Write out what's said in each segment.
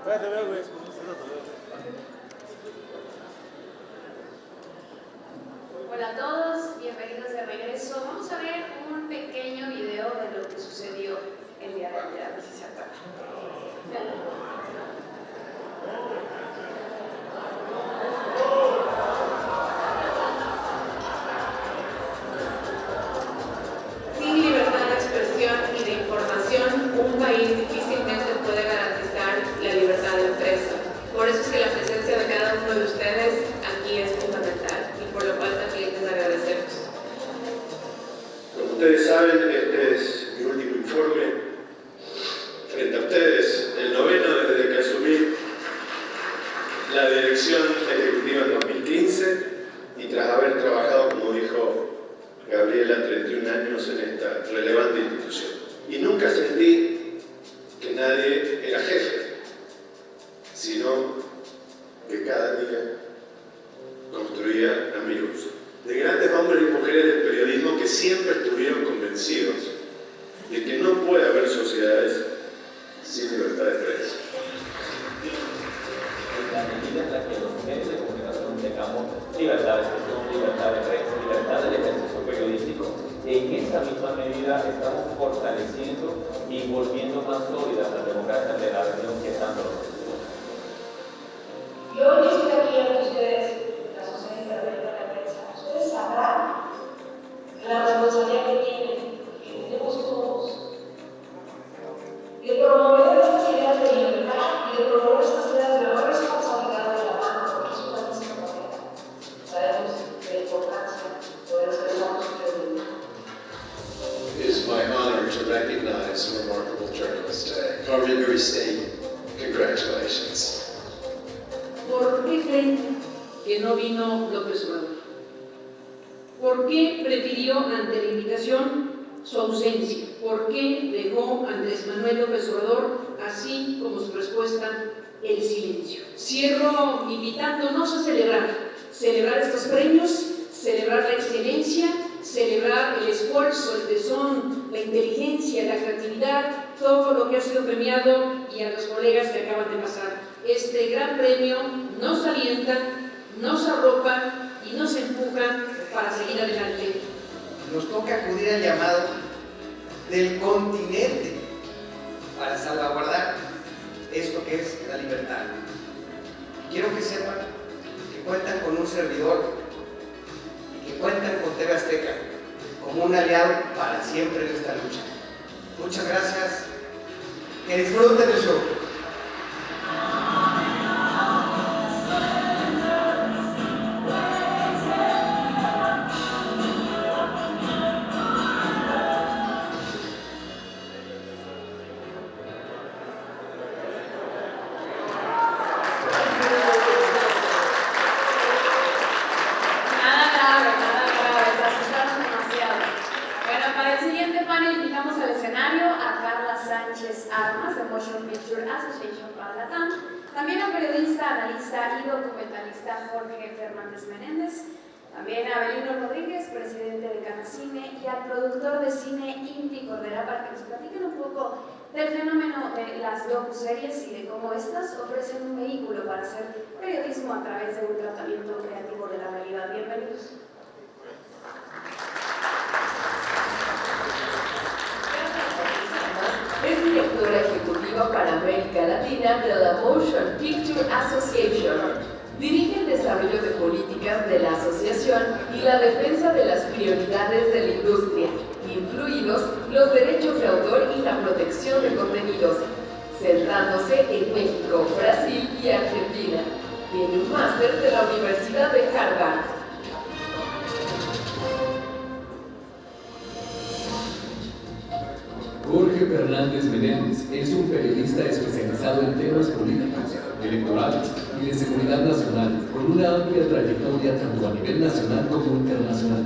Hola a todos, bienvenidos de regreso. Vamos a ver un pequeño video de lo que sucedió el día de ayer, a ver si se acuerdan. Sin libertad de expresión y de información, un país difícilmente puede garantizar la libertad de empresa. Por eso es que la presencia de cada uno de ustedes aquí es fundamental y por lo cual también les agradecemos. Como ustedes saben, este es mi último informe frente a ustedes, el noveno desde que asumí la dirección ejecutiva en 2015 y tras haber trabajado, como dijo Gabriela, 31 años en esta relevante institución. Y nunca sentí que nadie era jefe, sino que cada día construía amigos, de grandes hombres y mujeres del periodismo que siempre estuvieron convencidos de que no puede haber sociedades sin libertad de prensa. En la medida en la que los medios de comunicación tengamos libertad de expresión, libertad de prensa, libertad del ejercicio periodístico, en esa misma medida estamos fortaleciendo y volviendo más sólidas las democracias de la región que tanto lo necesitan. Yo estoy aquí ante ustedes, la Sociedad Internacional de la Prensa. Ustedes sabrán la responsabilidad que tienen, que tenemos todos, de promover estas ideas de libertad y de promover estas ideas de la responsabilidad de la mano, porque es una misma manera. Sabemos de la importancia de expresar nuestro periodismo. It is my honor to recognize a remarkable journalist today. Carmen Aristegui, congratulations. ¿Por qué creen que no vino López Obrador? ¿Por qué prefirió ante la invitación su ausencia? ¿Por qué dejó a Andrés Manuel López Obrador, así como su respuesta, el silencio? Cierro invitándonos a celebrar estos premios, celebrar la excelencia, celebrar el esfuerzo, el tesón, la inteligencia, la creatividad, todo lo que ha sido premiado y a los colegas que acaban de pasar. Este gran premio nos alienta, nos arropa y nos empuja para seguir adelante. Nos toca acudir al llamado del continente para salvaguardar esto que es la libertad. Quiero que sepan que cuentan con un servidor y que cuentan con TV Azteca como un aliado para siempre en esta lucha. Muchas gracias. Que disfruten el show. También al periodista, analista y documentalista Jorge Fernández Menéndez, también a Abelino Rodríguez, presidente de Canacine, y al productor de cine Inti Cordera, para que nos platiquen un poco del fenómeno de las docuseries y de cómo estas ofrecen un vehículo para hacer periodismo a través de un tratamiento creativo de la realidad. Bienvenidos. Es directora ejecutiva para América Latina de la Motion Picture Association. Dirige el desarrollo de políticas de la asociación y la defensa de las prioridades de la industria, incluidos los derechos de autor y la protección de contenidos, centrándose en México, Brasil y Argentina. Tiene un máster de la Universidad de Harvard. Jorge Fernández Menéndez es un periodista especializado en temas políticos, electorales y de seguridad nacional, con una amplia trayectoria tanto a nivel nacional como internacional.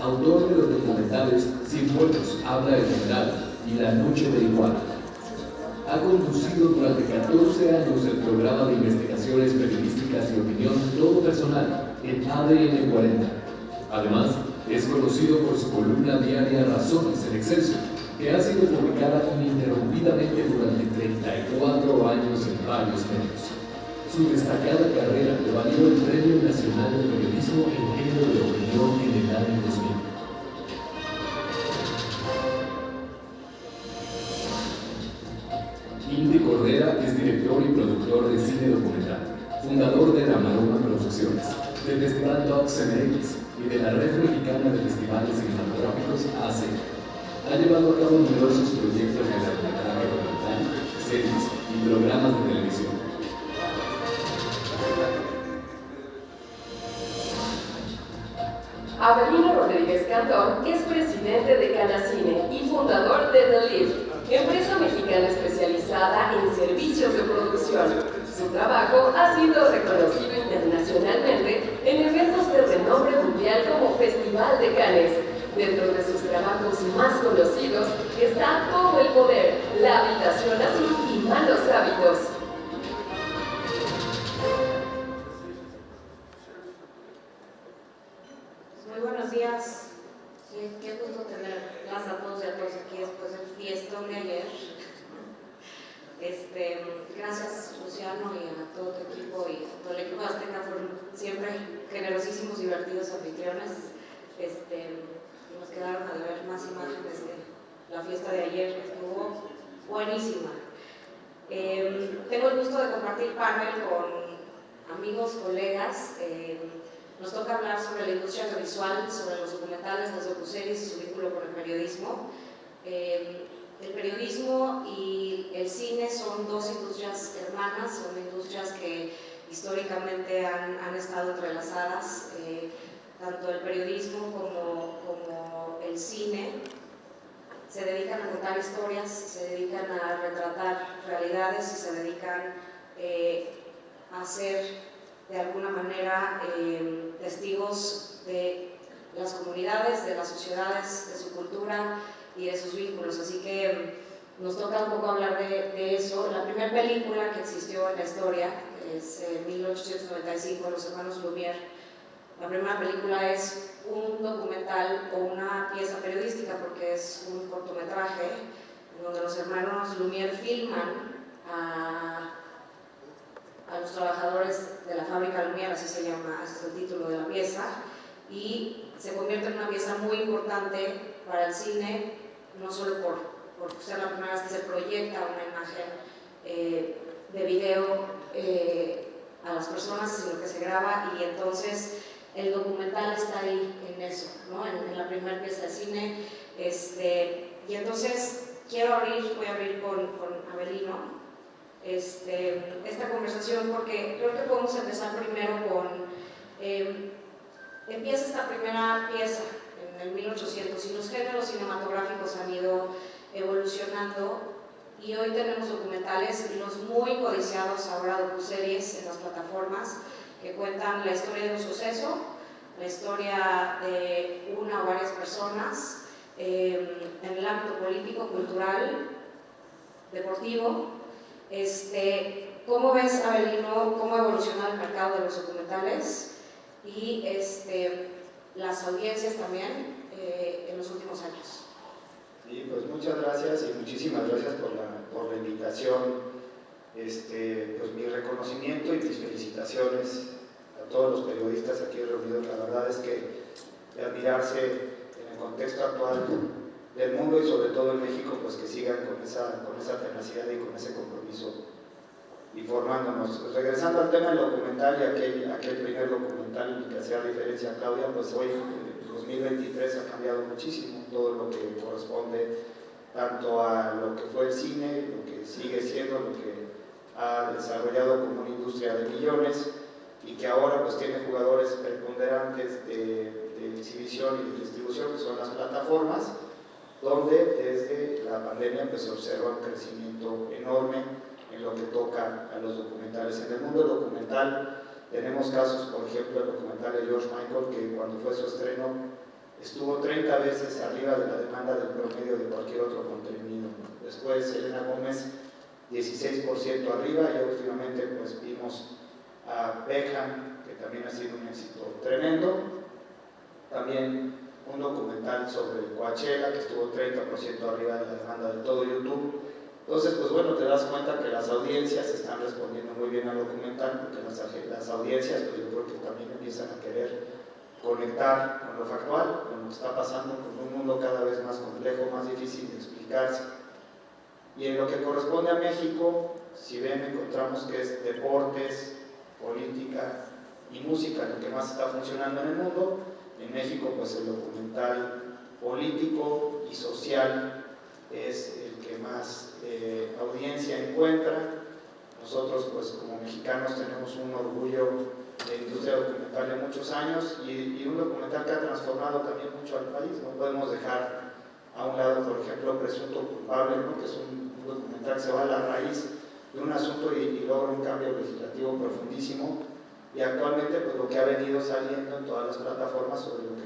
Autor de los documentales Sin Fuegos, Habla el General y La Noche de Iguala. Ha conducido durante 14 años el programa de investigaciones periodísticas y opinión Todo Personal en ADN 40. Además, es conocido por su columna diaria Razones en Excelsior, que ha sido publicada ininterrumpidamente durante 34 años publicados en varios medios. Su destacada carrera le valió el Premio Nacional de Periodismo en Género de Opinión en el año 2000. Inti Cordera es director y productor de cine documental, fundador de La Maroma Producciones, del Festival Docs MX y de la Red Mexicana de Festivales Cinematográficos AC. Ha llevado a cabo numerosos proyectos de largometraje documental, series y programas de televisión. Avelino Rodríguez Cantón es presidente de Canacine y fundador de The Lift, empresa mexicana especializada en servicios de producción. Su trabajo ha sido reconocido internacionalmente en eventos de renombre mundial como Festival de Cannes. Dentro de sus trabajos más conocidos está Todo el Poder, La Habitación Azul y Malos Hábitos. Muy buenos días. Sí, qué gusto tenerlas a todos y a todos aquí después del fiestón de ayer. Gracias, Luciano, y a todo tu equipo y a todo el equipo de Azteca, fueron siempre generosísimos, divertidos anfitriones. Nos quedaron a ver más imágenes de la fiesta de ayer, que estuvo buenísima. Tengo el gusto de compartir panel con amigos, colegas. Nos toca hablar sobre la industria audiovisual, sobre los documentales, las docuseries y su vínculo con el periodismo. El periodismo y el cine son dos industrias hermanas, son industrias que históricamente han estado entrelazadas. Tanto el periodismo como el cine se dedican a contar historias, se dedican a retratar realidades y se dedican a ser de alguna manera testigos de las comunidades, de las sociedades, de su cultura y de sus vínculos. Así que nos toca un poco hablar de eso. La primera película que existió en la historia es en 1895, Los Hermanos Lumière. La primera película es un documental o una pieza periodística porque es un cortometraje donde los hermanos Lumière filman a los trabajadores de la fábrica Lumière, así se llama, ese es el título de la pieza, y se convierte en una pieza muy importante para el cine, no solo por ser la primera vez que se proyecta una imagen de video a las personas, sino que se graba, y entonces el documental está ahí en eso, ¿no? en la primera pieza de cine. Y entonces voy a abrir con Avelino esta conversación, porque creo que podemos empezar primero con empieza esta primera pieza en el 1800 y los géneros cinematográficos han ido evolucionando y hoy tenemos documentales, los muy codiciados ahora docuseries en las plataformas que cuentan la historia de un suceso, la historia de una o varias personas en el ámbito político, cultural, deportivo. ¿Cómo ves, Avelino, cómo ha evolucionado el mercado de los documentales y las audiencias también en los últimos años? Sí, pues muchas gracias y muchísimas gracias por la invitación. Pues mi reconocimiento y mis felicitaciones a todos los periodistas aquí reunidos. La verdad es que de admirarse en el contexto actual del mundo y sobre todo en México, pues que sigan con esa tenacidad y con ese compromiso informándonos. Pues regresando al tema del documental y aquel primer documental que hacía referencia a Claudia, pues hoy, en 2023, ha cambiado muchísimo todo lo que corresponde tanto a lo que fue el cine, lo que sigue siendo, lo que ha desarrollado como una industria de millones y que ahora pues tiene jugadores preponderantes de exhibición y de distribución, que son las plataformas, donde desde la pandemia pues se observa un crecimiento enorme en lo que toca a los documentales. En el mundo documental tenemos casos, por ejemplo, el documental de George Michael, que cuando fue su estreno estuvo 30 veces arriba de la demanda del promedio de cualquier otro contenido. Después Selena Gómez, 16% arriba, y últimamente pues vimos a Beckham, que también ha sido un éxito tremendo. También un documental sobre Coachella, que estuvo 30% arriba de la demanda de todo YouTube. Entonces, pues bueno, te das cuenta que las audiencias están respondiendo muy bien al documental, porque las audiencias, pues yo creo que también empiezan a querer conectar con lo factual, con lo que está pasando, con un mundo cada vez más complejo, más difícil de explicarse. Y en lo que corresponde a México, si ven, encontramos que es deportes, política y música lo que más está funcionando en el mundo. En México, pues el documental político y social es el que más audiencia encuentra. Nosotros, pues como mexicanos, tenemos un orgullo de industria documental de muchos años y un documental que ha transformado también mucho al país. No podemos dejar a un lado, por ejemplo, Presunto Culpable, ¿no? Que es un documental que se va a la raíz de un asunto y logra un cambio legislativo profundísimo. Y actualmente, pues lo que ha venido saliendo en todas las plataformas sobre lo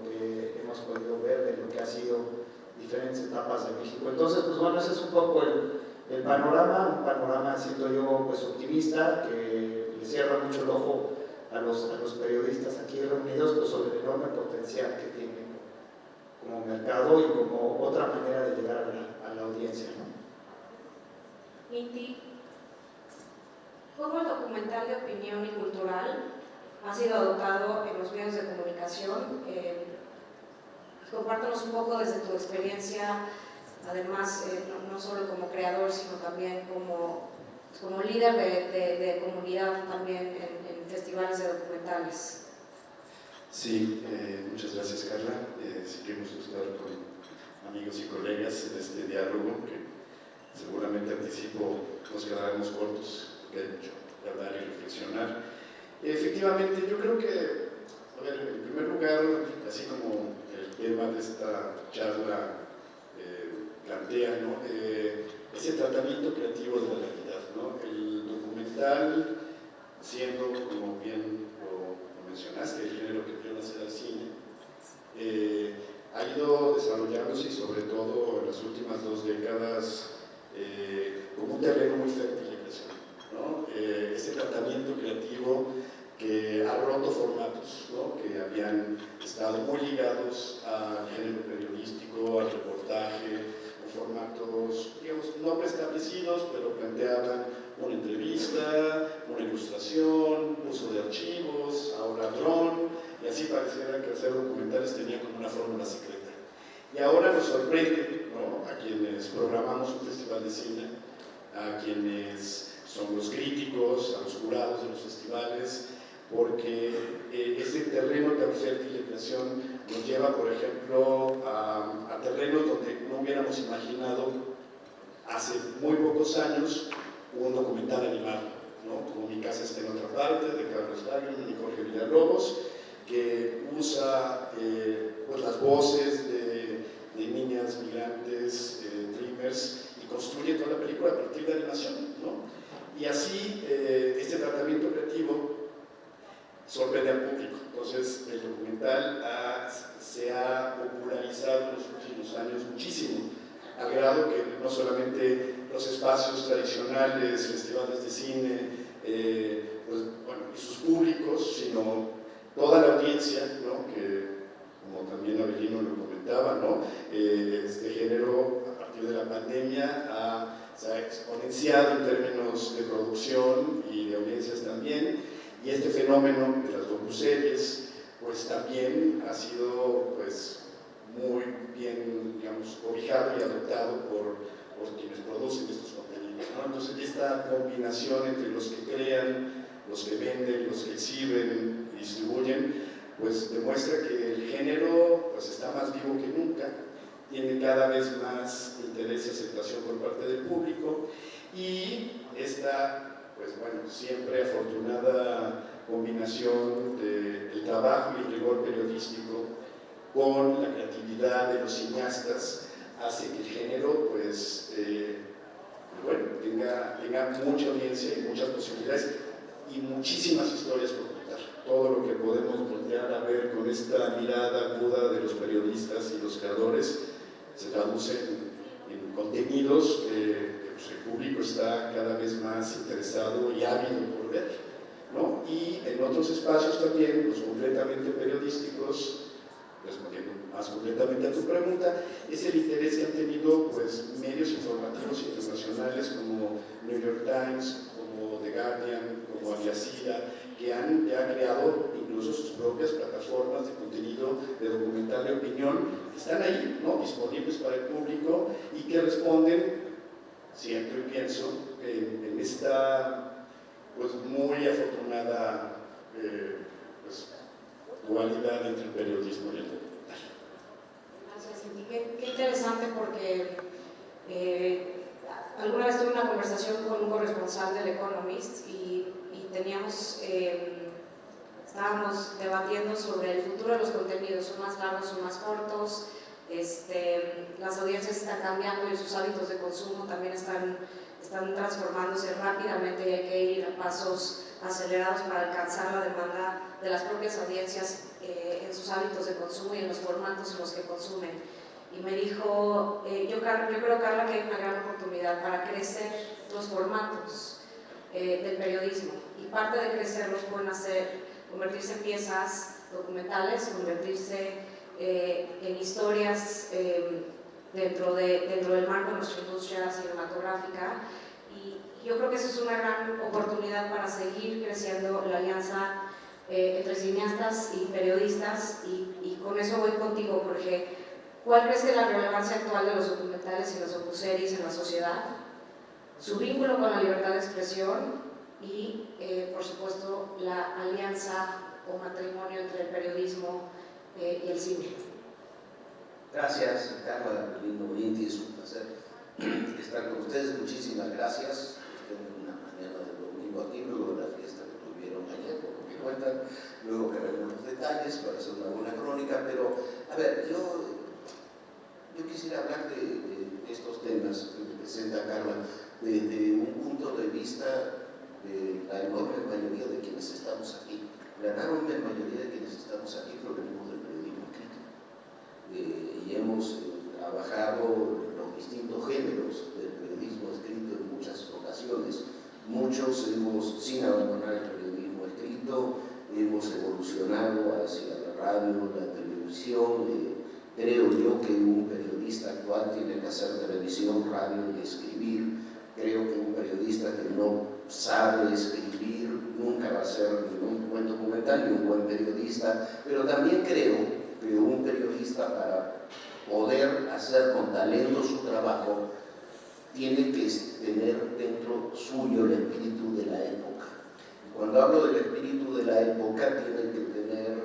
que hemos podido ver de lo que ha sido diferentes etapas de México. Entonces, pues bueno, ese es un poco el panorama, un panorama, siento yo, pues optimista, que le cierra mucho el ojo a los periodistas aquí reunidos, pues sobre el enorme potencial que tienen como mercado y como otra manera de llegar a la audiencia, ¿no? Inti, ¿cómo el documental de opinión y cultural ha sido adoptado en los medios de comunicación? Compártenos un poco desde tu experiencia, además, no solo como creador, sino también como líder de comunidad también en festivales de documentales. Sí, muchas gracias, Carla. Sí que hemos estado con amigos y colegas en este diálogo, que seguramente anticipo nos quedaremos cortos, porque hay mucho que hablar y reflexionar. Efectivamente, yo creo que, a ver, en primer lugar, así como el tema de esta charla plantea, ¿no? Ese tratamiento creativo de la realidad, ¿no? El documental, siendo, como bien lo mencionaste, el género que prioriza el cine, ha ido desarrollándose y sobre todo en las últimas 2 décadas como un terreno muy fértil de creación, ¿no? Ese tratamiento creativo que ha roto formatos, ¿no? Que habían estado muy ligados al género periodístico, al reportaje, formatos, digamos, no preestablecidos, pero planteaban una entrevista, una ilustración, uso de archivos, ahora dron, y así pareciera que hacer documentales tenía como una fórmula secreta. Y ahora nos sorprende, ¿no? A quienes programamos un festival de cine, a quienes son los críticos, a los jurados de los festivales, porque ese terreno tan fértil de creación nos lleva, por ejemplo, a terrenos donde no hubiéramos imaginado hace muy pocos años un documental animado, ¿no? Como Mi casa está en otra parte, de Carlos Lagman y Jorge Villalobos, que usa pues las voces de niñas migrantes, dreamers, y construye toda la película a partir de animación, ¿no? Y así este tratamiento creativo sorprende al público. Entonces el documental se ha popularizado en los últimos años muchísimo, al grado que no solamente los espacios tradicionales, festivales de cine, pues, bueno, y sus públicos, sino toda la audiencia, ¿no? Que, como también Avelino lo comentaba, ¿no? Este género a partir de la pandemia se ha exponenciado en términos de producción y de audiencias también. Y este fenómeno de las docuseries, pues también ha sido pues, muy bien, digamos, cobijado y adoptado por quienes producen estos contenidos, ¿no? Entonces, esta combinación entre los que crean, los que venden, los que exhiben y distribuyen, pues demuestra que el género pues, está más vivo que nunca, tiene cada vez más interés y aceptación por parte del público, y esta pues bueno, siempre afortunada combinación del trabajo y el rigor periodístico con la creatividad de los cineastas hace que el género pues, bueno, tenga mucha audiencia y muchas posibilidades y muchísimas historias por contar. Todo lo que podemos voltear a ver con esta mirada aguda de los periodistas y los creadores se traduce en contenidos que pues, el público está cada vez más interesado y ávido por ver, ¿no? Y en otros espacios también, los completamente periodísticos, respondiendo más completamente a tu pregunta, es el interés que han tenido pues, medios informativos internacionales como New York Times, como The Guardian, como Al Jazeera, que han ya creado incluso sus propias plataformas de contenido, de documental de opinión, que están ahí, ¿no?, disponibles para el público y que responden, siento y pienso, en esta pues, muy afortunada pues, dualidad entre el periodismo y el documental. Gracias, Cindy. Qué interesante porque alguna vez tuve una conversación con un corresponsal del Economist y estábamos debatiendo sobre el futuro de los contenidos, son más largos, son más cortos, las audiencias están cambiando y sus hábitos de consumo también están transformándose rápidamente y hay que ir a pasos acelerados para alcanzar la demanda de las propias audiencias en sus hábitos de consumo y en los formatos en los que consumen. Y me dijo, yo creo, Carla, que hay una gran oportunidad para crecer los formatos del periodismo y parte de crecerlos pueden convertirse en piezas documentales, convertirse en historias dentro del marco de nuestra industria cinematográfica y yo creo que esa es una gran oportunidad para seguir creciendo la alianza entre cineastas y periodistas y con eso voy contigo, Jorge. ¿Cuál crees que es la relevancia actual de los documentales y las docuseries en la sociedad? Su vínculo con la libertad de expresión y, por supuesto, la alianza o matrimonio entre el periodismo y el cine. Gracias, Carla, lindo oyente, es un placer estar con ustedes. Muchísimas gracias. Tengo una mañana de domingo aquí, luego de la fiesta que tuvieron ayer, por lo que cuentan, luego que veremos los detalles para hacer una buena crónica, pero, a ver, yo quisiera hablar de estos temas que presenta Carla desde un punto de vista de la enorme mayoría de quienes estamos aquí. La enorme mayoría de quienes estamos aquí provenimos del periodismo escrito y hemos trabajado los distintos géneros del periodismo escrito en muchas ocasiones. Muchos hemos, sin abandonar el periodismo escrito, hemos evolucionado hacia la radio, la televisión. Creo yo que un periodista actual tiene que hacer televisión, radio y escribir. Creo que un periodista que no sabe escribir nunca va a ser ni un buen documental ni un buen periodista, pero también creo que un periodista, para poder hacer con talento su trabajo, tiene que tener dentro suyo el espíritu de la época. Cuando hablo del espíritu de la época, tiene que tener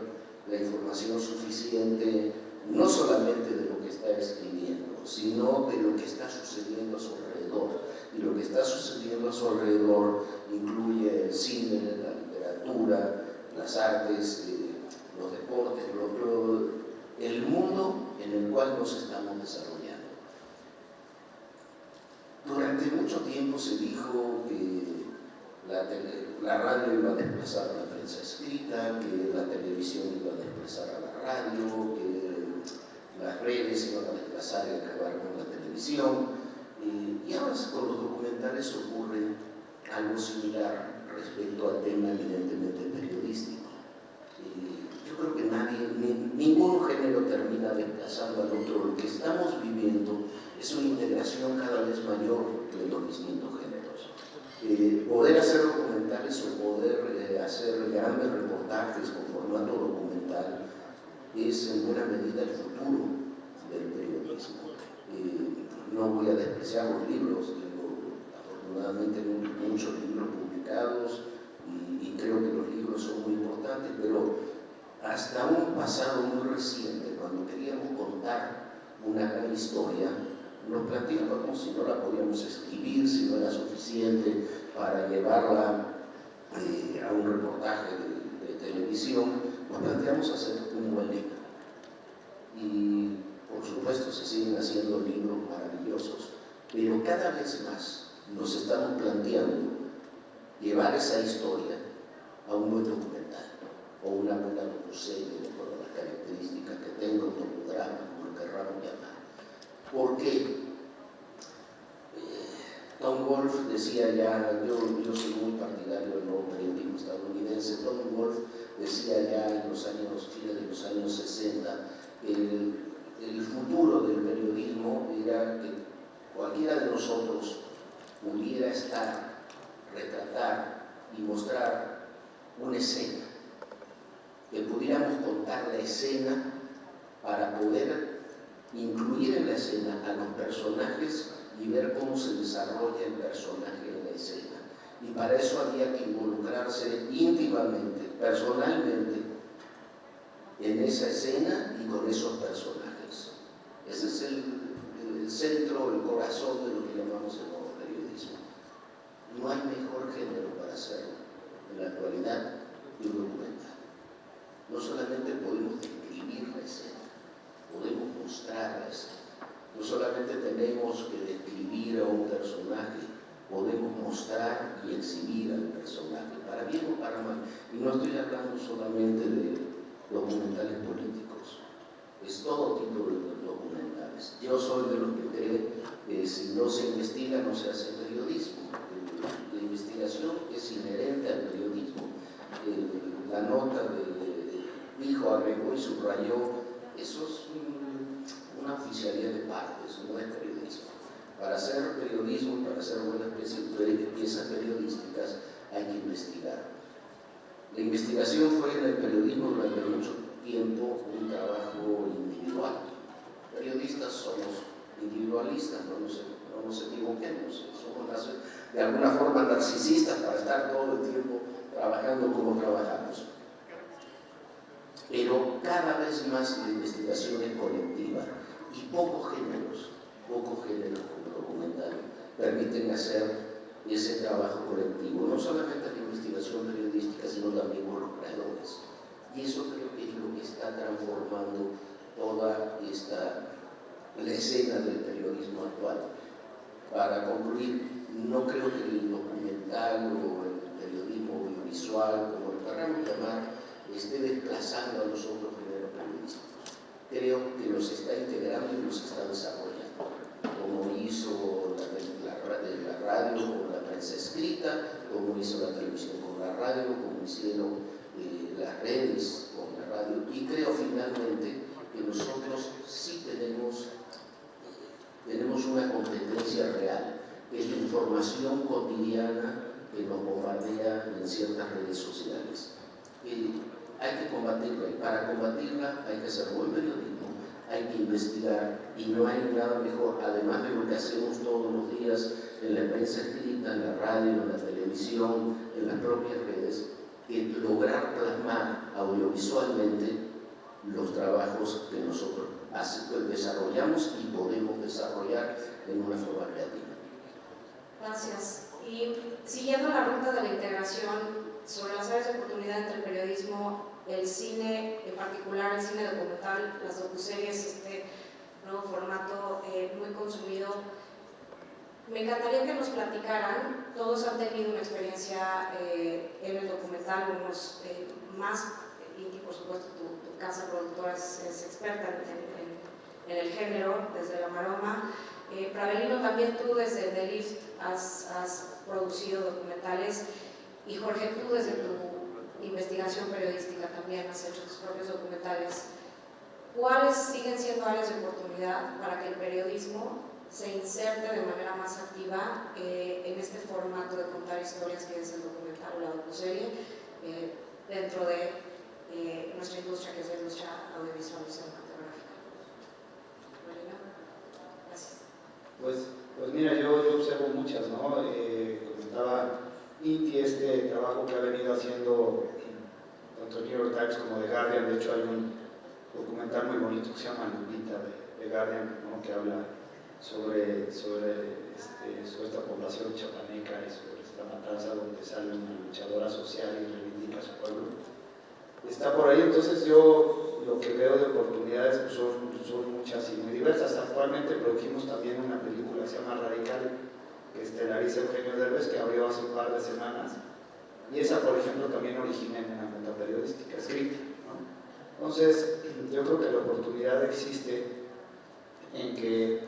la información suficiente, no solamente de lo que está escribiendo, sino de lo que está sucediendo a su alrededor. Y lo que está sucediendo a su alrededor incluye el cine, la literatura, las artes, los deportes, el mundo en el cual nos estamos desarrollando. Durante mucho tiempo se dijo que la radio iba a desplazar a la prensa escrita, que la televisión iba a desplazar a la radio, que las redes iban a desplazar y acabar con la televisión. Y ahora con los documentales ocurre algo similar respecto al tema evidentemente periodístico. Yo creo que ningún género termina desplazando al otro. Lo que estamos viviendo es una integración cada vez mayor de los distintos géneros. Poder hacer documentales o poder hacer grandes reportajes con formato documental es en buena medida el futuro del periodismo. No voy a despreciar los libros, tengo afortunadamente muchos libros publicados y creo que los libros son muy importantes, pero hasta un pasado muy reciente, cuando queríamos contar una gran historia, nos planteábamos si no la podíamos escribir, si no era suficiente para llevarla a un reportaje de televisión, nos planteamos hacer un buen libro. Y por supuesto se siguen haciendo libros maravillosos, pero cada vez más nos estamos planteando llevar esa historia a un buen documental o una buena docuserie, de acuerdo a las características que tenga, un docudrama, como lo querramos llamar. ¿Por qué? Tom Wolfe decía ya, yo soy muy partidario del nuevo periodismo estadounidense. Tom Wolfe decía ya en los años, fines de los años 60, el futuro del periodismo era que cualquiera de nosotros pudiera estar, retratar y mostrar una escena, que pudiéramos contar la escena para poder incluir en la escena a los personajes y ver cómo se desarrolla el personaje en la escena. Y para eso había que involucrarse íntimamente, personalmente, en esa escena y con esos personajes. Ese es el centro, el corazón de lo que llamamos el nuevo periodismo. No hay mejor género para hacerlo en la actualidad que un documental. No solamente podemos describir la escena, podemos mostrar la escena. No solamente tenemos que describir a un personaje, podemos mostrar y exhibir al personaje, para bien o para mal. Y no estoy hablando solamente de documentales políticos, es todo tipo de documentales. Yo soy de los que cree que si no se investiga no se hace periodismo. La investigación es inherente al periodismo. La nota dijo, agregó y subrayó, eso es una oficialidad de partes, no es periodismo. Para hacer periodismo, para hacer buenas piezas periodísticas, hay que investigar. La investigación fue en el periodismo durante mucho tiempo un trabajo individual. Periodistas somos individualistas, no nos equivoquemos, somos de alguna forma narcisistas para estar todo el tiempo trabajando como trabajamos. Pero cada vez más la investigación es colectiva y pocos géneros como documental permiten hacer ese trabajo colectivo, no solamente la investigación periodística, sino también con los creadores. Y eso creo que es lo que está transformando toda la escena del periodismo actual. Para concluir, no creo que el documental o el periodismo audiovisual, como lo queramos llamar, esté desplazando a los otros géneros periodísticos. Creo que los está integrando y los está desarrollando, como hizo la radio con la prensa escrita, como hizo la televisión con la radio, como hicieron las redes con la radio. Y creo finalmente que nosotros sí tenemos una competencia real, que es la información cotidiana que nos bombardea en ciertas redes sociales. Hay que combatirla, y para combatirla hay que hacer buen periodismo, hay que investigar, y no hay nada mejor, además de lo que hacemos todos los días en la prensa escrita, en la radio, en la televisión, en las propias redes, que lograr plasmar audiovisualmente los trabajos que nosotros desarrollamos y podemos desarrollar en una forma creativa. Gracias. Y siguiendo la ruta de la integración sobre las áreas de oportunidad entre el periodismo, el cine, en particular el cine documental, las docuseries, este nuevo formato muy consumido, me encantaría que nos platicaran. Todos han tenido una experiencia en el documental, unos más, y por supuesto tu casa productora es experta en el género, desde La Maroma. Pravelino, también tú desde The Lift has producido documentales, y Jorge, tú desde tu investigación periodística también has hecho tus propios documentales. ¿Cuáles siguen siendo áreas de oportunidad para que el periodismo se inserte de manera más activa en este formato de contar historias que es el documental o la docuserie dentro de nuestra industria, que es la industria audiovisual y cinematográfica? Gracias. Pues mira, yo observo muchas, ¿no? Comentaba Inti este trabajo que ha venido haciendo tanto New York Times como The Guardian. De hecho hay un documental muy bonito que se llama Lupita de Guardian, ¿no? Que habla sobre esta población chapaneca y sobre esta matanza donde sale una luchadora social y reivindica a su pueblo. Está por ahí. Entonces yo lo que veo de oportunidades pues son muchas y muy diversas. Actualmente produjimos también una película que se llama Radical, que estelariza Eugenio Derbez, que abrió hace un par de semanas, y esa, por ejemplo, también origina en una nota periodística escrita, ¿no? Entonces yo creo que la oportunidad existe en que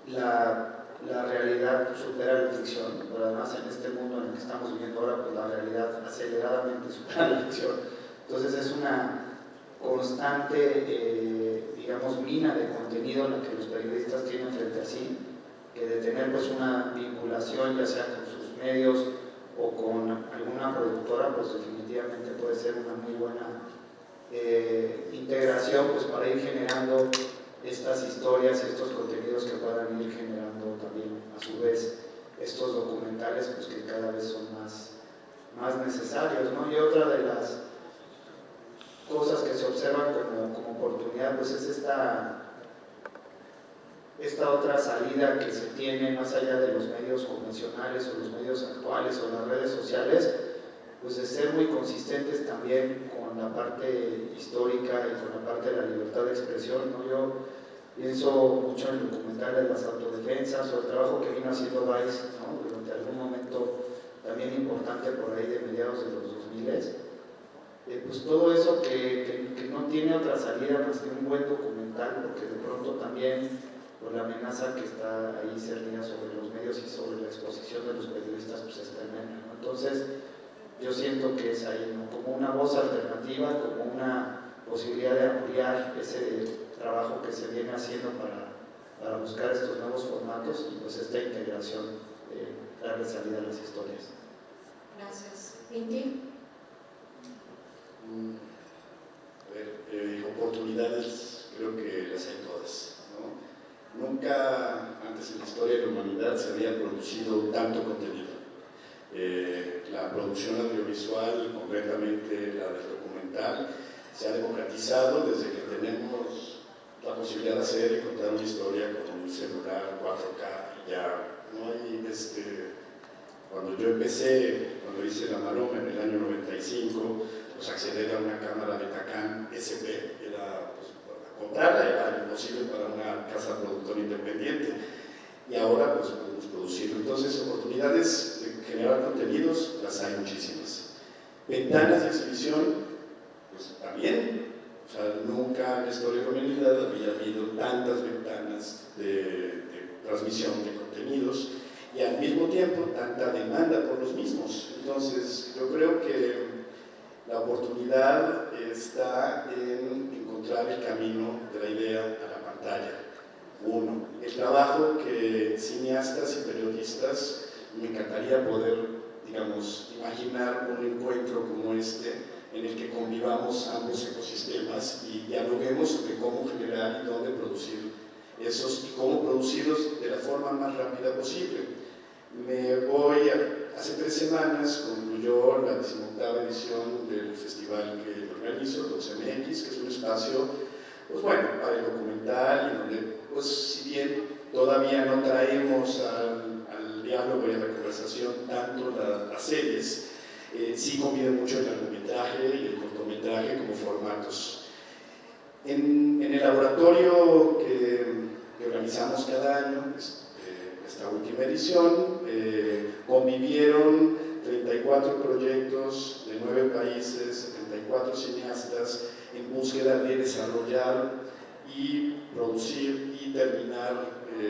la realidad supera la ficción, pero además en este mundo en el que estamos viviendo ahora, pues la realidad aceleradamente supera la ficción. Entonces es una constante digamos, mina de contenido la que los periodistas tienen frente a sí, que de tener pues una vinculación ya sea con sus medios o con alguna productora, pues definitivamente puede ser una muy buena integración pues para ir generando estas historias y estos contenidos que puedan ir generando también a su vez estos documentales pues que cada vez son más necesarios, ¿no? Y otra de las cosas que se observan como oportunidad pues es esta otra salida que se tiene más allá de los medios convencionales o los medios actuales o las redes sociales, pues de ser muy consistentes también con la parte histórica y con la parte de la libertad de expresión, ¿no? Yo pienso mucho en el documental de las autodefensas o el trabajo que vino haciendo Vice, ¿no? Durante algún momento también importante por ahí de mediados de los 2000, pues todo eso que no tiene otra salida más que un buen documental, porque de pronto también por la amenaza que está ahí cernida sobre los medios y sobre la exposición de los periodistas pues es tremenda, ¿no? Entonces yo siento que es ahí, ¿no? Como una voz alternativa, como una posibilidad de ampliar ese trabajo que se viene haciendo para buscar estos nuevos formatos y pues esta integración, darle salida a las historias. Gracias. Inti. A ver, oportunidades creo que las hay todas, ¿no? Nunca antes en la historia de la humanidad se había producido tanto contenido. La producción audiovisual, concretamente la del documental, se ha democratizado desde que tenemos la posibilidad de hacer y contar una historia con un celular 4K. Ya no hay cuando yo empecé, cuando hice La Maroma en el año 95, pues acceder a una cámara Betacam SP era, pues, comprarla era imposible para una casa productora independiente. Y ahora pues podemos producirlo. Entonces, oportunidades de generar contenidos las hay muchísimas. Ventanas de exhibición, pues también. O sea, nunca en la historia de la humanidad había habido tantas ventanas de transmisión de contenidos y al mismo tiempo tanta demanda por los mismos. Entonces, yo creo que la oportunidad está en encontrar el camino de la idea a la pantalla. Uno, el trabajo que cineastas y periodistas, me encantaría poder, digamos, imaginar un encuentro como este en el que convivamos ambos ecosistemas y dialoguemos sobre cómo generar y dónde producir esos y cómo producirlos de la forma más rápida posible. Hace 3 semanas concluyó la 18ª edición del festival que organizo, los MX, que es un espacio, pues bueno, para el documental y donde, pues si bien todavía no traemos al diálogo y a la conversación tanto las series, sí convive mucho el largometraje y el cortometraje como formatos. En el laboratorio que organizamos cada año, esta última edición, convivieron 34 proyectos de 9 países, 74 cineastas en búsqueda de desarrollar y producir y terminar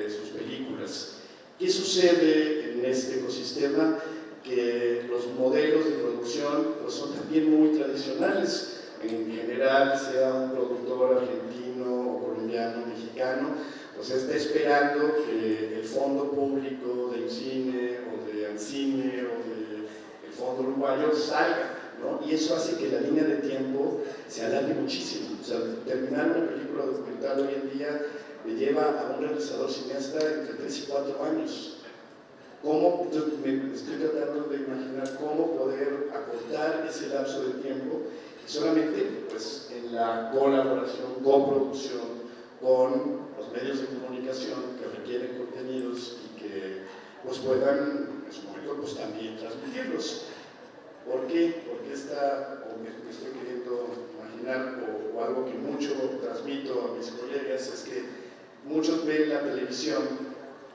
sus películas. ¿Qué sucede en este ecosistema? Que los modelos de producción pues, son también muy tradicionales. En general, sea un productor argentino, o colombiano, mexicano, pues está esperando que el fondo público de INCINE o de ANCINE o del fondo uruguayo salga, ¿no? Y eso hace que la línea de tiempo se alargue muchísimo. O sea, terminar una película documental hoy en día le lleva a un realizador cineasta entre 3 y 4 años. Me estoy tratando de imaginar cómo poder acortar ese lapso de tiempo y solamente pues, en la colaboración, coproducción con los medios de comunicación que requieren contenidos y que pues, puedan en su momento pues, también transmitirlos. ¿Por qué? Porque me estoy queriendo imaginar o algo que mucho transmito a mis colegas es que muchos ven la televisión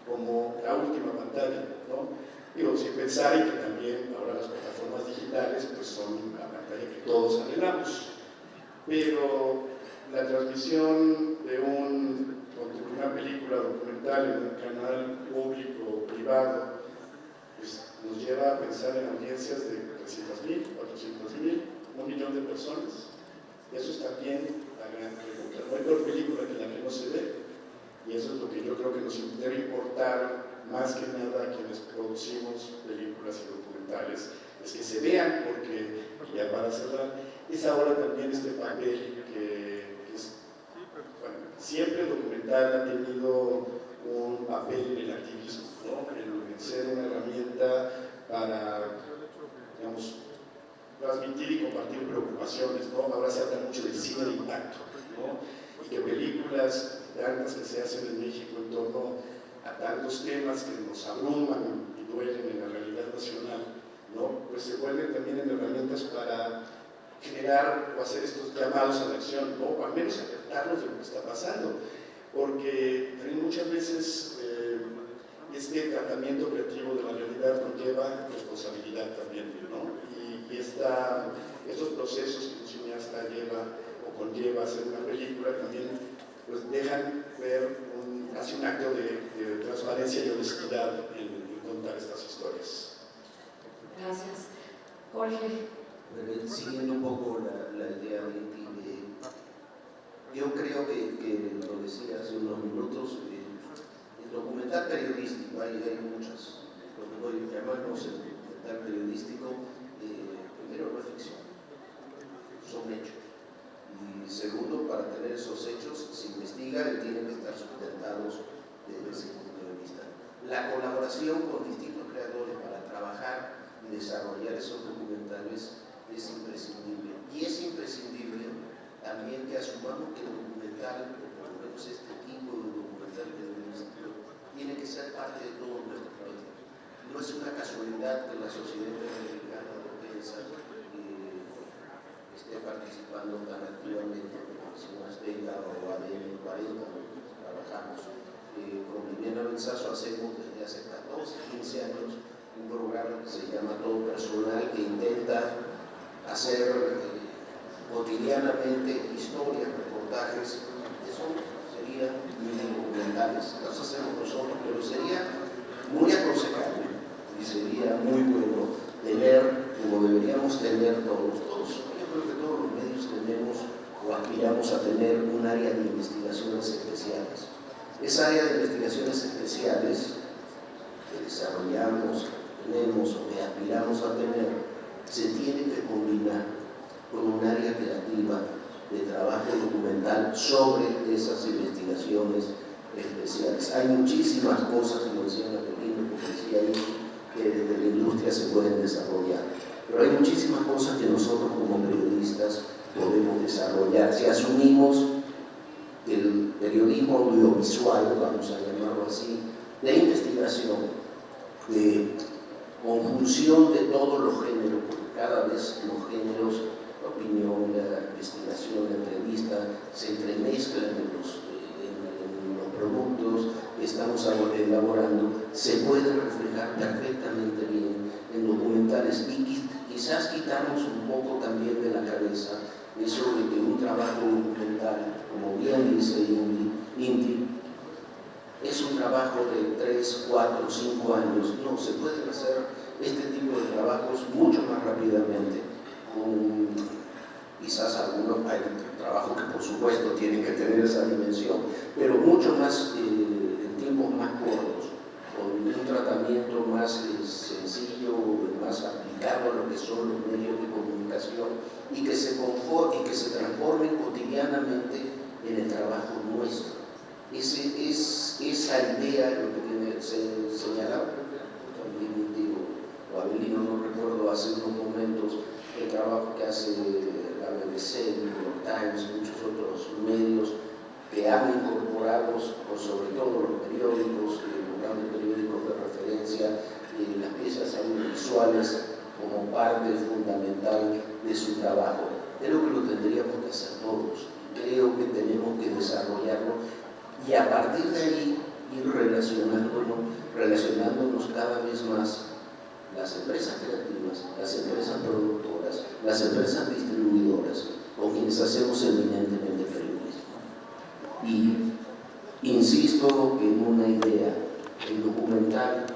como la última pantalla, ¿no? Digo, sin pensar en que también ahora las plataformas digitales pues son la pantalla que todos anhelamos, pero la transmisión de una película documental en un canal público o privado pues, nos lleva a pensar en audiencias de 300.000, 400.000, 1 millón de personas. Eso es también la gran pregunta. No hay peor película que la que no se ve, y eso es lo que yo creo que nos debe importar más que nada a quienes producimos películas y documentales, es que se vean, porque, y ya para cerrar, es ahora también este papel que es, bueno, siempre el documental ha tenido un papel en el activismo, ¿no? En ser una herramienta para, digamos, transmitir y compartir preocupaciones, ¿no? Ahora se habla mucho del cine de impacto, ¿no? Y que películas tantas que se hacen en México en torno a tantos temas que nos abruman y duelen en la realidad nacional, ¿no? Pues se vuelven también en herramientas para generar o hacer estos llamados a la acción, ¿no? O al menos alertarnos de lo que está pasando, porque también muchas veces este tratamiento creativo de la realidad conlleva responsabilidad también, ¿no? Y estos procesos que un cineasta lleva o conlleva hacer una película también pues dejan ver casi un acto de transparencia y honestidad en contar estas historias. Gracias. Jorge. Siguiendo un poco la idea de ti, yo creo que lo decía hace unos minutos, el documental periodístico, hay muchas, lo que voy a llamarnos el documental periodístico, primero no es ficción, son hechos. Y segundo, para tener esos hechos se investiga y tienen que estar sustentados desde ese punto de vista. La colaboración con distintos creadores para trabajar y desarrollar esos documentales es imprescindible. Y es imprescindible también que asumamos que el documental, o por lo menos este tipo de documental periodístico, tiene que ser parte de todo nuestro país. No es una casualidad que la Sociedad Interamericana de Prensa esté participando tan activamente, como decimos Azteca o ADN 40, trabajamos. Con Viviana Benzazo hacemos desde hace 14, 15 años un programa que se llama Todo Personal, que intenta hacer cotidianamente historias, reportajes, que serían mini documentales. Los hacemos nosotros, pero sería muy aconsejable y sería muy bueno tener, como deberíamos tener todos. Yo creo que todos los medios tenemos o aspiramos a tener un área de investigaciones especiales. Esa área de investigaciones especiales que desarrollamos, tenemos o que aspiramos a tener, se tiene que combinar con un área creativa de trabajo documental sobre esas investigaciones especiales. Hay muchísimas cosas, como decía Angelino, como decía ahí, que desde la industria se pueden desarrollar. Pero hay muchísimas cosas que nosotros como periodistas podemos desarrollar. Si asumimos el periodismo audiovisual, vamos a llamarlo así, de investigación, de conjunción de todos los géneros, porque cada vez los géneros, la opinión, la investigación, la entrevista, se entremezclan en los productos que estamos elaborando, se pueden reflejar perfectamente bien en documentales y quizás quitarnos un poco también de la cabeza eso de que un trabajo documental, como bien dice Inti, es un trabajo de 3, 4, 5 años. No, se pueden hacer este tipo de trabajos mucho más rápidamente. Quizás algunos hay trabajos que por supuesto tienen que tener esa dimensión, pero mucho más en tiempos más cortos, con un tratamiento más sencillo, más aplicado a lo que son los medios de comunicación y que se transformen cotidianamente en el trabajo nuestro. Esa idea, lo que señalaba también o Abelino, no recuerdo, hace unos momentos, el trabajo que hace la BBC, el New York Times, muchos otros medios que han incorporado, sobre todo los periódicos, los grandes periódicos de referencia, las piezas audiovisuales como parte fundamental de su trabajo. Creo que lo tendríamos que hacer todos, creo que tenemos que desarrollarlo y a partir de ahí ir relacionándonos cada vez más las empresas creativas, las empresas productoras, las empresas distribuidoras, con quienes hacemos eminentemente periodismo. Y insisto en una idea, el documental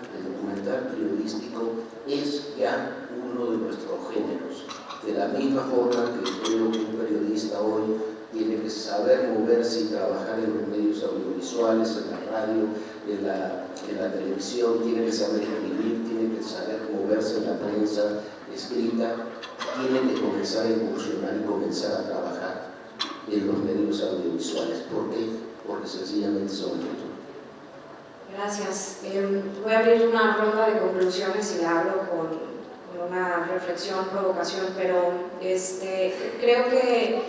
periodístico es ya uno de nuestros géneros. De la misma forma que creo que un periodista hoy tiene que saber moverse y trabajar en los medios audiovisuales, en la radio, en la televisión, tiene que saber escribir, tiene que saber moverse en la prensa escrita, tiene que comenzar a incursionar y comenzar a trabajar en los medios audiovisuales. ¿Por qué? Porque sencillamente son el futuro. Gracias. Voy a abrir una ronda de conclusiones y la hablo con una reflexión, provocación, pero creo que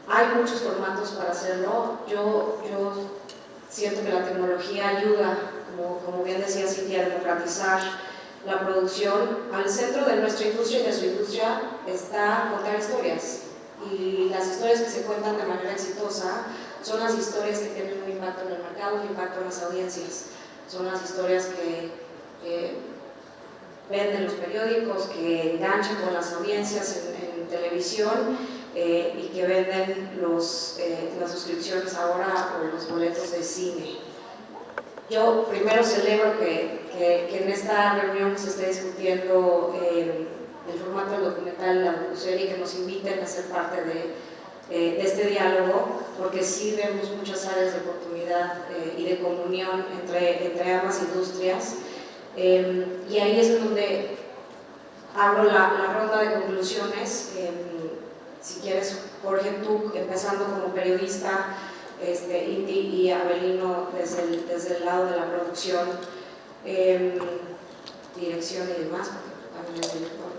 hay muchos formatos para hacerlo. Yo siento que la tecnología ayuda, como bien decía Cintia, a democratizar la producción. Al centro de nuestra industria y de su industria está contar historias, y las historias que se cuentan de manera exitosa son las historias que tienen un impacto en el mercado, un impacto en las audiencias. Son las historias que venden los periódicos, que enganchan con las audiencias en televisión, y que venden las suscripciones ahora o los boletos de cine. Yo primero celebro que en esta reunión se esté discutiendo el formato del documental, la docuserie, que nos inviten a ser parte de este diálogo, porque sí vemos muchas áreas de oportunidad y de comunión entre ambas industrias. Y ahí es donde abro la ronda de conclusiones. Si quieres, Jorge, tú empezando como periodista, Inti y Avelino desde el lado de la producción, dirección y demás, porque también es director,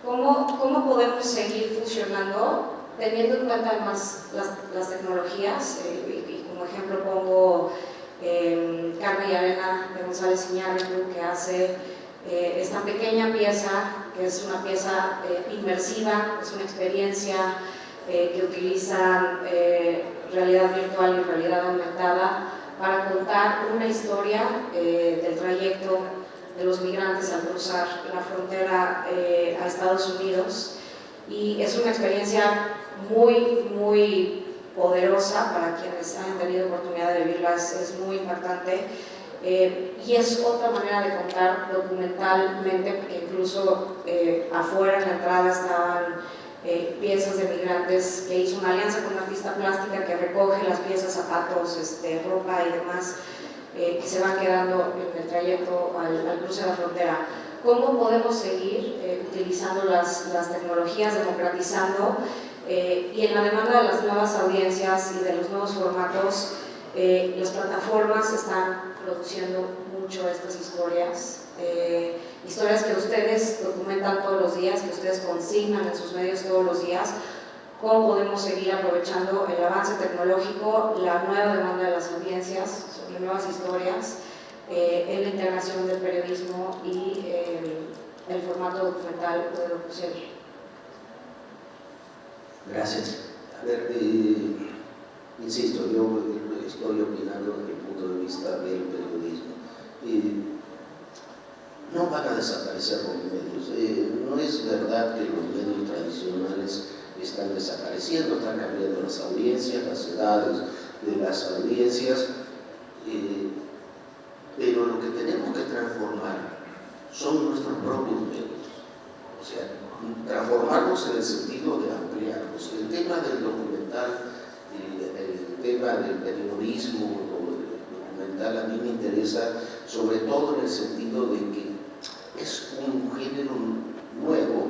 ¿cómo podemos seguir funcionando teniendo en cuenta además las tecnologías? Y como ejemplo pongo Carne y Arena de González Iñárritu, que hace esta pequeña pieza, que es una pieza inmersiva, es una experiencia que utiliza realidad virtual y realidad aumentada para contar una historia del trayecto de los migrantes al cruzar la frontera a Estados Unidos, y es una experiencia muy, muy poderosa para quienes han tenido oportunidad de vivirla, es muy impactante. Y es otra manera de contar documentalmente, porque incluso afuera en la entrada estaban piezas de migrantes, que hizo una alianza con una artista plástica que recoge las piezas, zapatos, ropa y demás, que se van quedando en el trayecto al cruce de la frontera. ¿Cómo podemos seguir utilizando las tecnologías, democratizando? Y en la demanda de las nuevas audiencias y de los nuevos formatos, las plataformas están produciendo mucho estas historias, historias que ustedes documentan todos los días, que ustedes consignan en sus medios todos los días. ¿Cómo podemos seguir aprovechando el avance tecnológico, la nueva demanda de las audiencias sobre nuevas historias, en la integración del periodismo y el formato documental o de docuserie? Gracias. A ver, insisto, yo estoy opinando desde el punto de vista del periodismo. No van a desaparecer los medios. No es verdad que los medios tradicionales están desapareciendo, están cambiando las audiencias, las edades de las audiencias, pero lo que tenemos que transformar son nuestros propios medios. O sea, transformarnos en el sentido de ampliarlos. El tema del documental, el tema del periodismo documental a mí me interesa sobre todo en el sentido de que es un género nuevo,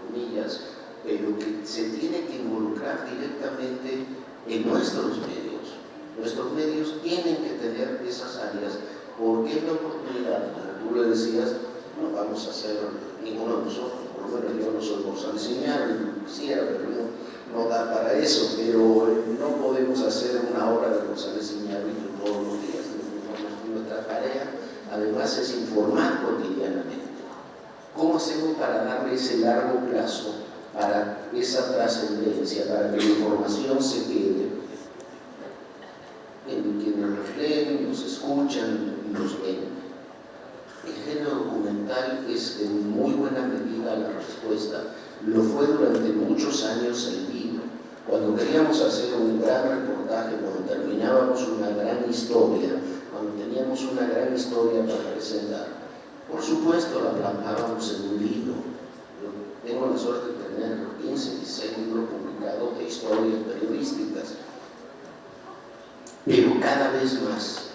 comillas, pero que se tiene que involucrar directamente en nuestros medios. Nuestros medios tienen que tener esas áreas, porque es la oportunidad, como tú le decías, no vamos a hacer ninguno de nosotros, por lo menos yo no soy González Iñárritu, quisiera, pero no da para eso, pero no podemos hacer una obra de González Iñárritu todos los días. Nuestra tarea, además, es informar cotidianamente. ¿Cómo hacemos para darle ese largo plazo, para esa trascendencia, para que la información se quede en quienes nos leen, nos escuchan, nos ven? El género documental es en muy buena medida la respuesta. Lo fue durante muchos años el libro. Cuando queríamos hacer un gran reportaje, cuando terminábamos una gran historia, cuando teníamos una gran historia para presentar, por supuesto la plasmábamos en un libro. Tengo la suerte de tener 15, 16 libros publicados de historias periodísticas, pero cada vez más,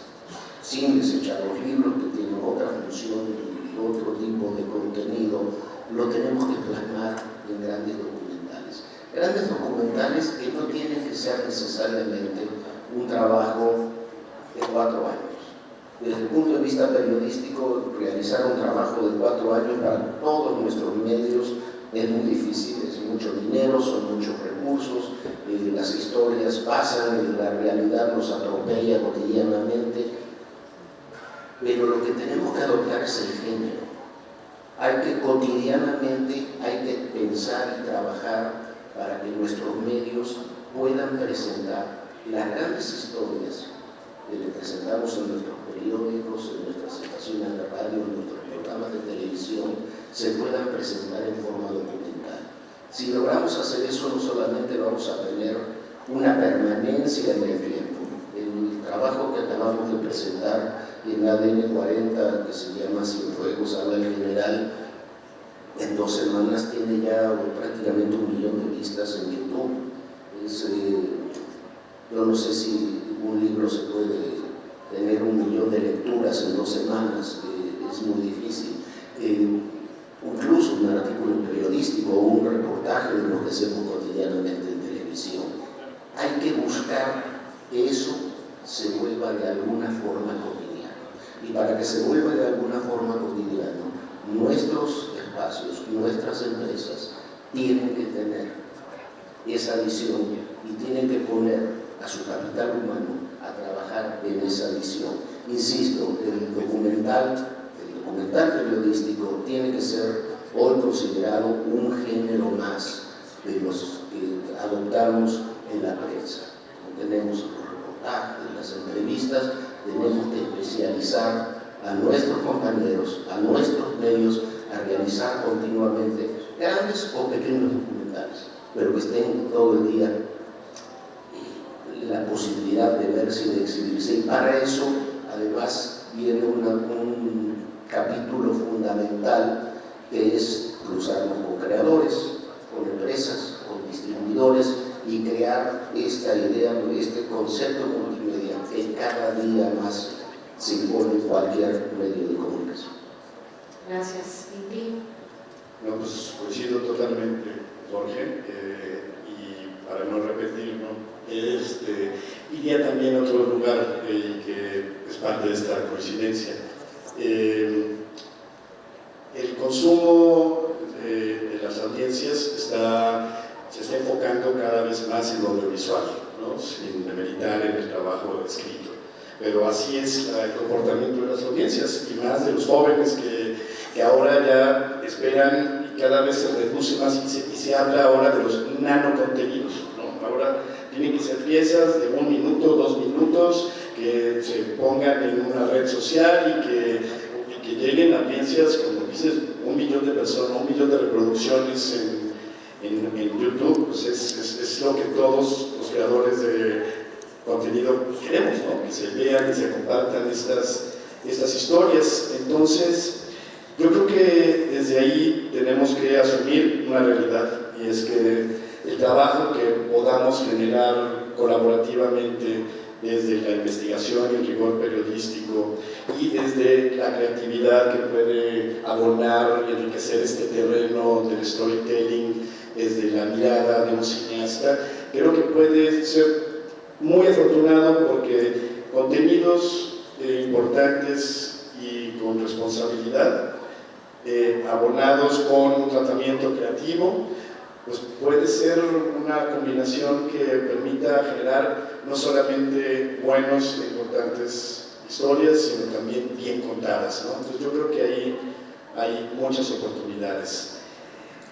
sin desechar los libros que tienen otra función y otro tipo de contenido, lo tenemos que plasmar en grandes documentales. Grandes documentales que no tienen que ser necesariamente un trabajo de 4 años. Desde el punto de vista periodístico, realizar un trabajo de 4 años para todos nuestros medios es muy difícil, es mucho dinero, son muchos recursos, las historias pasan, la realidad nos atropella cotidianamente, pero lo que tenemos que adoptar es el género. Hay que cotidianamente, hay que pensar y trabajar para que nuestros medios puedan presentar las grandes historias que le presentamos en nuestros periódicos, en nuestras estaciones de radio, en nuestros programas de televisión, se puedan presentar en forma documental. Si logramos hacer eso, no solamente vamos a tener una permanencia en el tiempo. El trabajo que acabamos de presentar en ADN 40, que se llama Cienfuegos, habla en general, en 2 semanas tiene ya prácticamente 1 millón de vistas en YouTube. Yo no sé si un libro se puede tener 1 millón de lecturas en 2 semanas, es muy difícil. Incluso un artículo periodístico o un reportaje de lo que hacemos cotidianamente en televisión. Hay que buscar que eso se vuelva de alguna forma cotidiano. Y para que se vuelva de alguna forma cotidiano, nuestros espacios, nuestras empresas tienen que tener esa visión y tienen que poner a su capital humano a trabajar en esa visión. Insisto, el documental periodístico tiene que ser hoy considerado un género más de los que adoptamos en la prensa. Tenemos los reportajes, las entrevistas, tenemos que especializar a nuestros compañeros, a nuestros medios, a realizar continuamente grandes o pequeños documentales, pero que estén todo el día la posibilidad de verse y de exhibirse. Y para eso, además, viene un capítulo fundamental que es cruzarnos con creadores, con empresas, con distribuidores y crear esta idea, este concepto multimedia que cada día más se impone en cualquier medio de comunicación. Gracias. Inti. No, pues coincido totalmente, Jorge, y para no repetir, ¿no? Iría también a otro lugar que es parte de esta coincidencia. El consumo de las audiencias se está enfocando cada vez más en lo audiovisual, ¿no? Sin demeritar en el trabajo escrito. Pero así es el comportamiento de las audiencias, y más de los jóvenes que ahora ya esperan y cada vez se reduce más y se habla ahora de los nanocontenidos, ¿no? Ahora tienen que ser piezas de 1 minuto, 2 minutos, que se pongan en una red social y que lleguen a audiencias, como dices, 1 millón de personas, 1 millón de reproducciones en YouTube. Pues es lo que todos los creadores de contenido queremos, ¿no? Que se vean y se compartan estas historias. Entonces, yo creo que desde ahí tenemos que asumir una realidad, y es que el trabajo que podamos generar colaborativamente desde la investigación y el rigor periodístico y desde la creatividad que puede abonar y enriquecer este terreno del storytelling desde la mirada de un cineasta, creo que puede ser muy afortunado, porque contenidos importantes y con responsabilidad, abonados con un tratamiento creativo, pues puede ser una combinación que permita generar no solamente buenos e importantes historias, sino también bien contadas, ¿no? Entonces yo creo que ahí hay muchas oportunidades.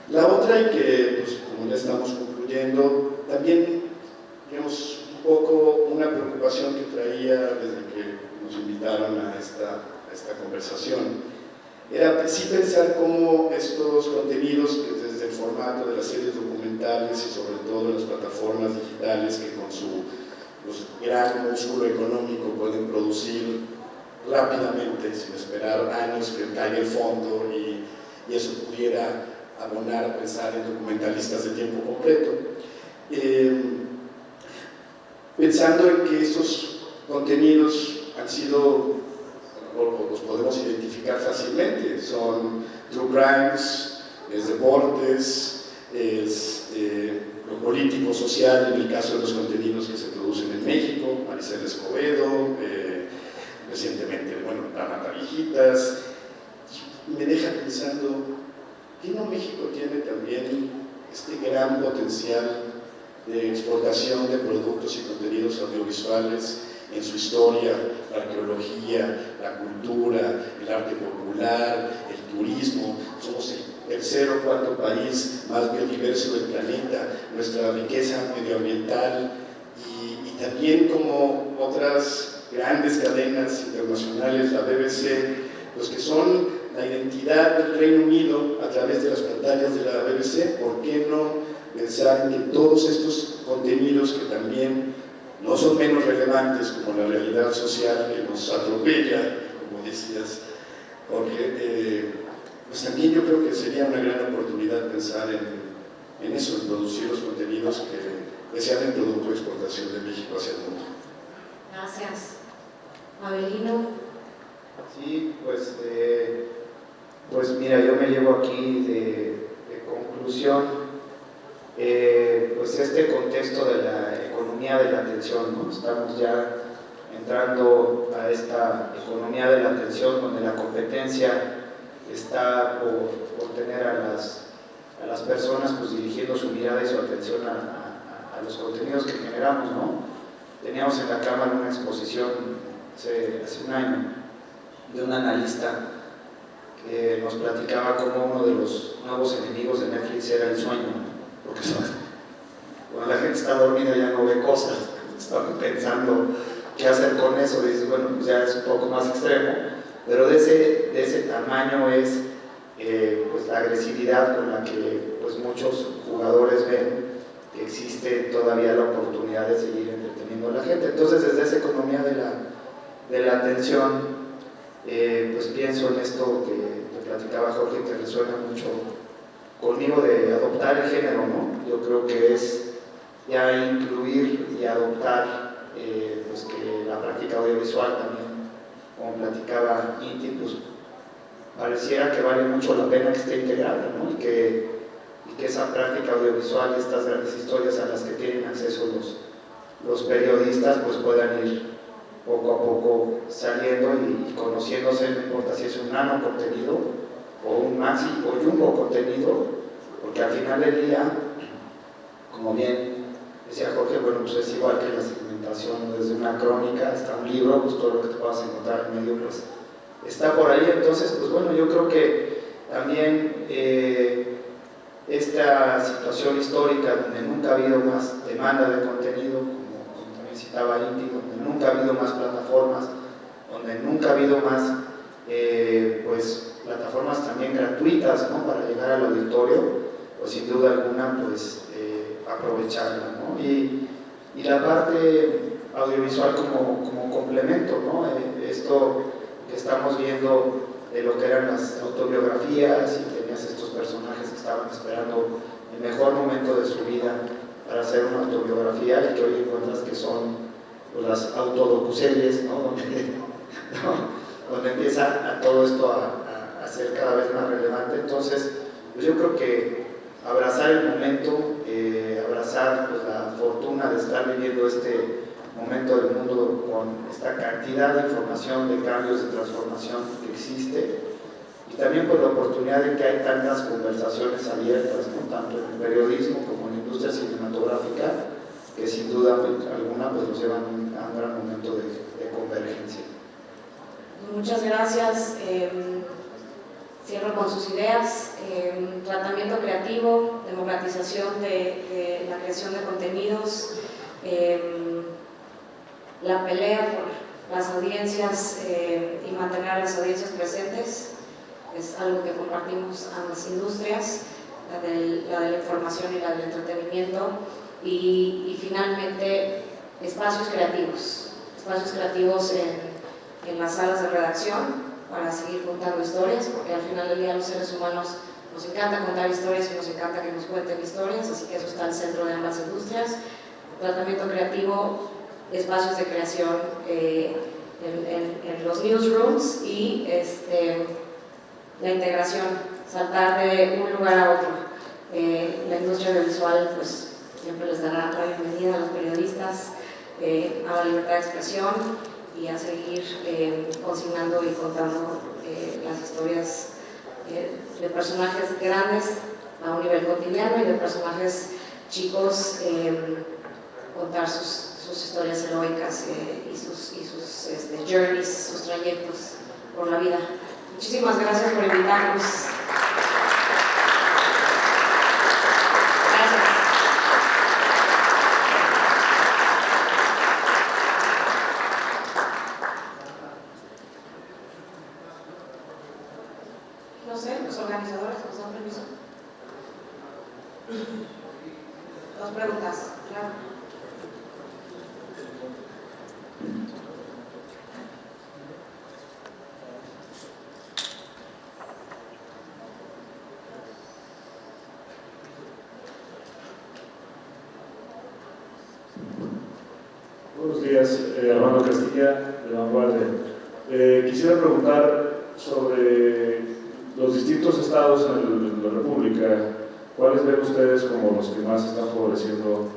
La otra, y que pues, como ya estamos concluyendo, también digamos un poco una preocupación que traía desde que nos invitaron a esta conversación, era sí pensar cómo estos contenidos, que desde el formato de las series documentales y sobre todo en las plataformas digitales que con su gran músculo económico pueden producir rápidamente, sin esperar años que caiga el fondo y eso pudiera abonar a pensar en documentalistas de tiempo completo. Pensando en que estos contenidos han sido, o los podemos identificar fácilmente, son true crimes, es deportes, es lo político, social, en el caso de los contenidos que se producen en México, Maricela Escobedo, recientemente, bueno, La Mataviejitas, me deja pensando que no México tiene también este gran potencial de exportación de productos y contenidos audiovisuales en su historia, la arqueología, la cultura, el arte popular, el turismo. Somos el tercer o cuarto país más biodiverso del planeta, nuestra riqueza medioambiental y también como otras grandes cadenas internacionales, la BBC, los que son la identidad del Reino Unido a través de las pantallas de la BBC. ¿Por qué no pensar en que todos estos contenidos que también no son menos relevantes como la realidad social que nos atropella, como decías, Jorge, pues también yo creo que sería una gran oportunidad pensar en eso, en producir los contenidos que sean el producto de exportación de México hacia el mundo. Gracias. Abelino. Sí, pues mira, yo me llevo aquí de conclusión pues este contexto de la economía de la atención, ¿no? Estamos ya entrando a esta economía de la atención donde la competencia está por tener a las personas pues dirigiendo su mirada y su atención a los contenidos que generamos, ¿no? Teníamos en la Cámara una exposición hace un año de un analista que nos platicaba cómo uno de los nuevos enemigos de Netflix era el sueño, ¿no? Porque cuando la gente está dormida ya no ve cosas, está pensando qué hacer con eso, dices, bueno, pues ya es un poco más extremo, pero de ese tamaño es pues la agresividad con la que pues muchos jugadores ven que existe todavía la oportunidad de seguir entreteniendo a la gente. Entonces, desde esa economía de la atención, pues pienso en esto que platicaba Jorge, que resuena mucho conmigo, de adoptar el género, ¿no? Yo creo que es ya incluir y adoptar pues que la práctica audiovisual también, como platicaba Inti, pues pareciera que vale mucho la pena que esté integrada, ¿no? Y que esa práctica audiovisual, estas grandes historias a las que tienen acceso los periodistas, pues puedan ir poco a poco saliendo y conociéndose, no importa si es un nano contenido o un maxi o jumbo contenido, porque al final del día, como bien decía Jorge, bueno, pues es igual que la segmentación, desde una crónica hasta un libro, pues todo lo que te puedas encontrar en medio, pues está por ahí. Entonces, pues bueno, yo creo que también esta situación histórica donde nunca ha habido más demanda de contenido, como también citaba Inti, donde nunca ha habido más plataformas, donde nunca ha habido más pues plataformas también gratuitas, ¿no? Para llegar al auditorio, pues sin duda alguna pues aprovecharla, ¿no? Y la parte audiovisual como complemento, ¿no? Esto que estamos viendo de lo que eran las autobiografías, y tenías estos personajes que estaban esperando el mejor momento de su vida para hacer una autobiografía, y que hoy encuentras que son pues, las autodocuseries, ¿no? Donde empieza a todo esto a ser cada vez más relevante. Entonces, pues yo creo que abrazar el momento, abrazar pues, la fortuna de estar viviendo este momento del mundo con esta cantidad de información, de cambios, de transformación que existe, y también pues la oportunidad de que hay tantas conversaciones abiertas, ¿no? Tanto en el periodismo como en la industria cinematográfica, que sin duda alguna pues nos llevan a un gran momento de convergencia. Muchas gracias. Cierro con sus ideas. Tratamiento creativo, democratización de la creación de contenidos, la pelea por las audiencias y mantener a las audiencias presentes es algo que compartimos ambas industrias, la de la información y la del entretenimiento, y finalmente espacios creativos en las salas de redacción para seguir contando historias, porque al final del día los seres humanos nos encanta contar historias y nos encanta que nos cuenten historias, así que eso está al centro de ambas industrias. Tratamiento creativo, espacios de creación en los newsrooms y la integración, saltar de un lugar a otro. La industria audiovisual pues siempre les dará la bienvenida a los periodistas a la libertad de expresión y a seguir consignando y contando las historias de personajes grandes a un nivel cotidiano y de personajes chicos, contar sus historias heroicas y sus journeys, sus trayectos por la vida. Muchísimas gracias por invitarnos. Gracias. No sé, los organizadores nos dan permiso. Dos preguntas, claro. Buenos días, Armando Castilla, de Vanguardia. Quisiera preguntar sobre los distintos estados en la República, ¿cuáles ven ustedes como los que más están favoreciendo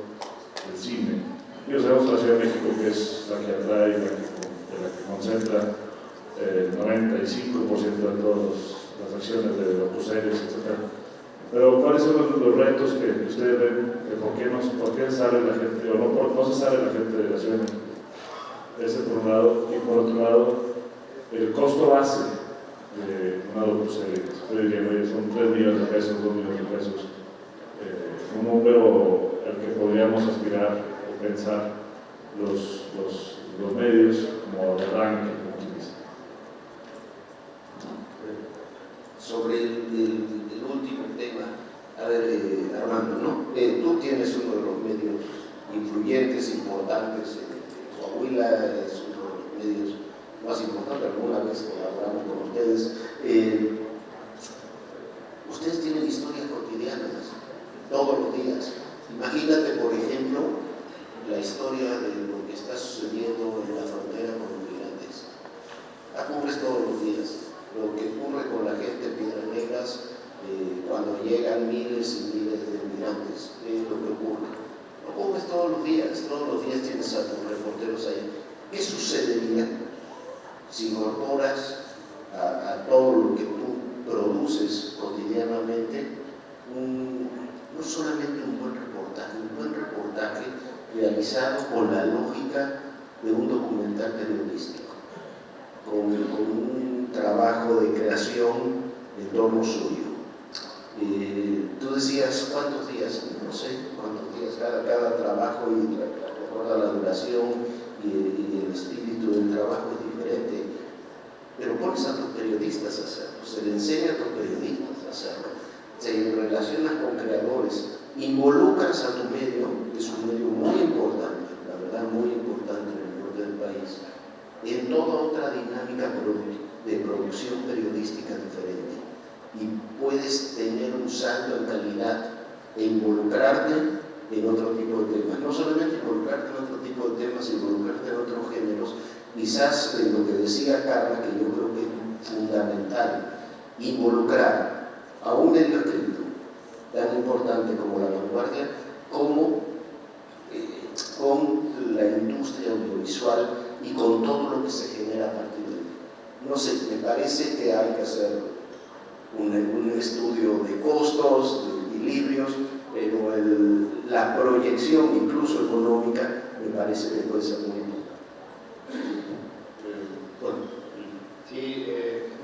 el cine? Y sabemos la Ciudad de México, que es la que atrae, la que concentra el 95% de todas las acciones de los series, etc. Pero ¿cuáles son los retos que ustedes ven? ¿Por qué sale la gente, o no se sale la gente de la Ciudad de México? Ese por un lado. Y por otro lado, el costo base de una docuserie. Estoy diciendo, son 3 millones de pesos, 2 millones de pesos. Un número al que podríamos aspirar o pensar los medios como de arranque, como se dice. Sobre el último tema, a ver, Armando, ¿no? Tú tienes uno de los medios influyentes, importantes, Coahuila es uno de los medios más importantes, alguna vez colaboramos con ustedes. Ustedes tienen historias cotidianas, todos los días. Imagínate, por ejemplo, la historia de lo que está sucediendo en la frontera con los migrantes. Ocurre todos los días. Lo que ocurre con la gente en Piedras Negras cuando llegan miles y miles de migrantes, es lo que ocurre. Ocurre todos los días tienes a tus reporteros ahí. ¿Qué sucedería si incorporas a todo lo que tú produces cotidianamente no solamente un buen reportaje realizado con la lógica de un documental periodístico, con un trabajo de creación en torno suyo? Tú decías, ¿cuántos días? No sé cuántos días, cada trabajo y recuerda la duración y el espíritu del trabajo es diferente, pero pones a tus periodistas a hacerlo, se le enseña a tus periodistas a hacerlo, te relacionas con creadores, involucras a tu medio, que es un medio muy importante, la verdad muy importante en el norte del país, en toda otra dinámica de producción periodística diferente, y puedes tener un salto en calidad e involucrarte en otro tipo de temas, no solamente involucrarte en otro tipo de temas, involucrarte en otros géneros, quizás en lo que decía Carla, que yo creo que es fundamental, involucrar a un medio escrito tan importante como La Vanguardia, como con la industria audiovisual y con todo lo que se genera a partir de él. No sé, me parece que hay que hacer un estudio de costos, de equilibrios, pero la proyección incluso económica me parece que puede ser muy importante. Bueno. Sí,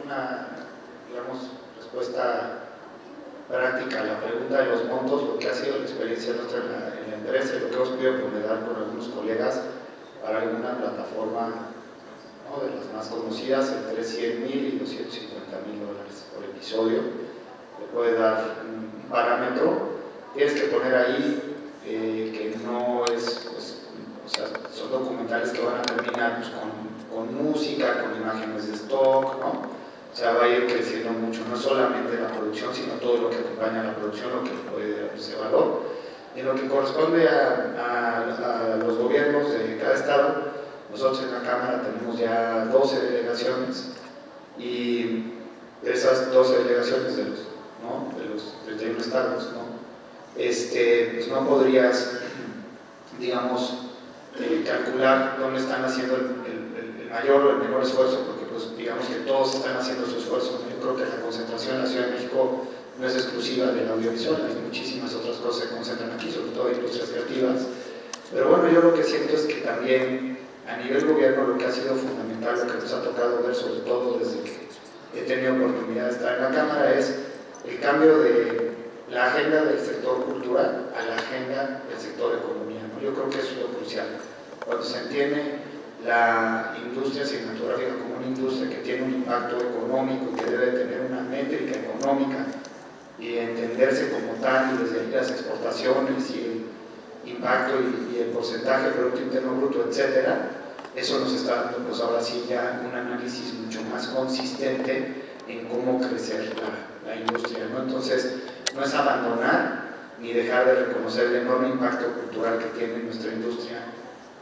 una, digamos, respuesta práctica a la pregunta de los montos, lo que ha sido la experiencia nuestra en la empresa y lo que hemos podido promediar con algunos colegas para alguna plataforma, ¿no?, de las más conocidas, entre $100,000 y $250,000 por episodio. Te puede dar un parámetro. Tienes que poner ahí que no es, pues, o sea, son documentales que van a terminar pues, con música, con imágenes de stock, ¿no? O sea, va a ir creciendo mucho, no solamente la producción, sino todo lo que acompaña a la producción, lo que puede dar ese valor. En lo que corresponde a los gobiernos de cada estado, nosotros en la Cámara tenemos ya 12 delegaciones, y de esas 12 delegaciones de los 31 estados, pues no podrías, digamos, calcular dónde están haciendo el mayor o el menor esfuerzo, porque pues digamos que todos están haciendo su esfuerzo. Yo creo que la concentración en la Ciudad de México no es exclusiva del audiovisual, hay muchísimas otras cosas que se concentran aquí, sobre todo industrias creativas. Pero bueno, yo lo que siento es que también a nivel gobierno lo que ha sido fundamental, lo que nos ha tocado ver, sobre todo desde que he tenido oportunidad de estar en la Cámara, es el cambio de la agenda del sector cultural a la agenda del sector economía, ¿no? Yo creo que eso es lo crucial. Cuando se entiende la industria cinematográfica como una industria que tiene un impacto económico y que debe tener una métrica económica y entenderse como tal, y desde ahí las exportaciones y el impacto y el porcentaje del Producto Interno Bruto, etcétera, eso nos está dando pues ahora sí ya un análisis mucho más consistente en cómo crecer la industria, ¿no? Entonces, no es abandonar ni dejar de reconocer el enorme impacto cultural que tiene nuestra industria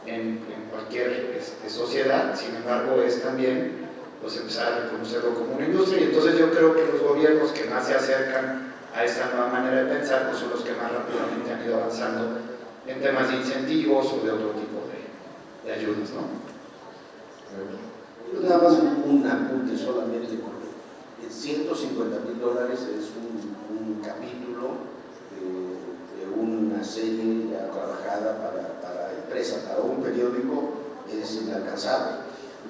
en cualquier sociedad. Sin embargo, es también pues empezar a reconocerlo como una industria, y entonces yo creo que los gobiernos que más se acercan a esta nueva manera de pensar pues son los que más rápidamente han ido avanzando en temas de incentivos o de otro tipo de ayudas, ¿no? Nada más un apunte solamente, porque $150,000 es un capítulo de una serie ya trabajada para empresa, para un periódico, es inalcanzable,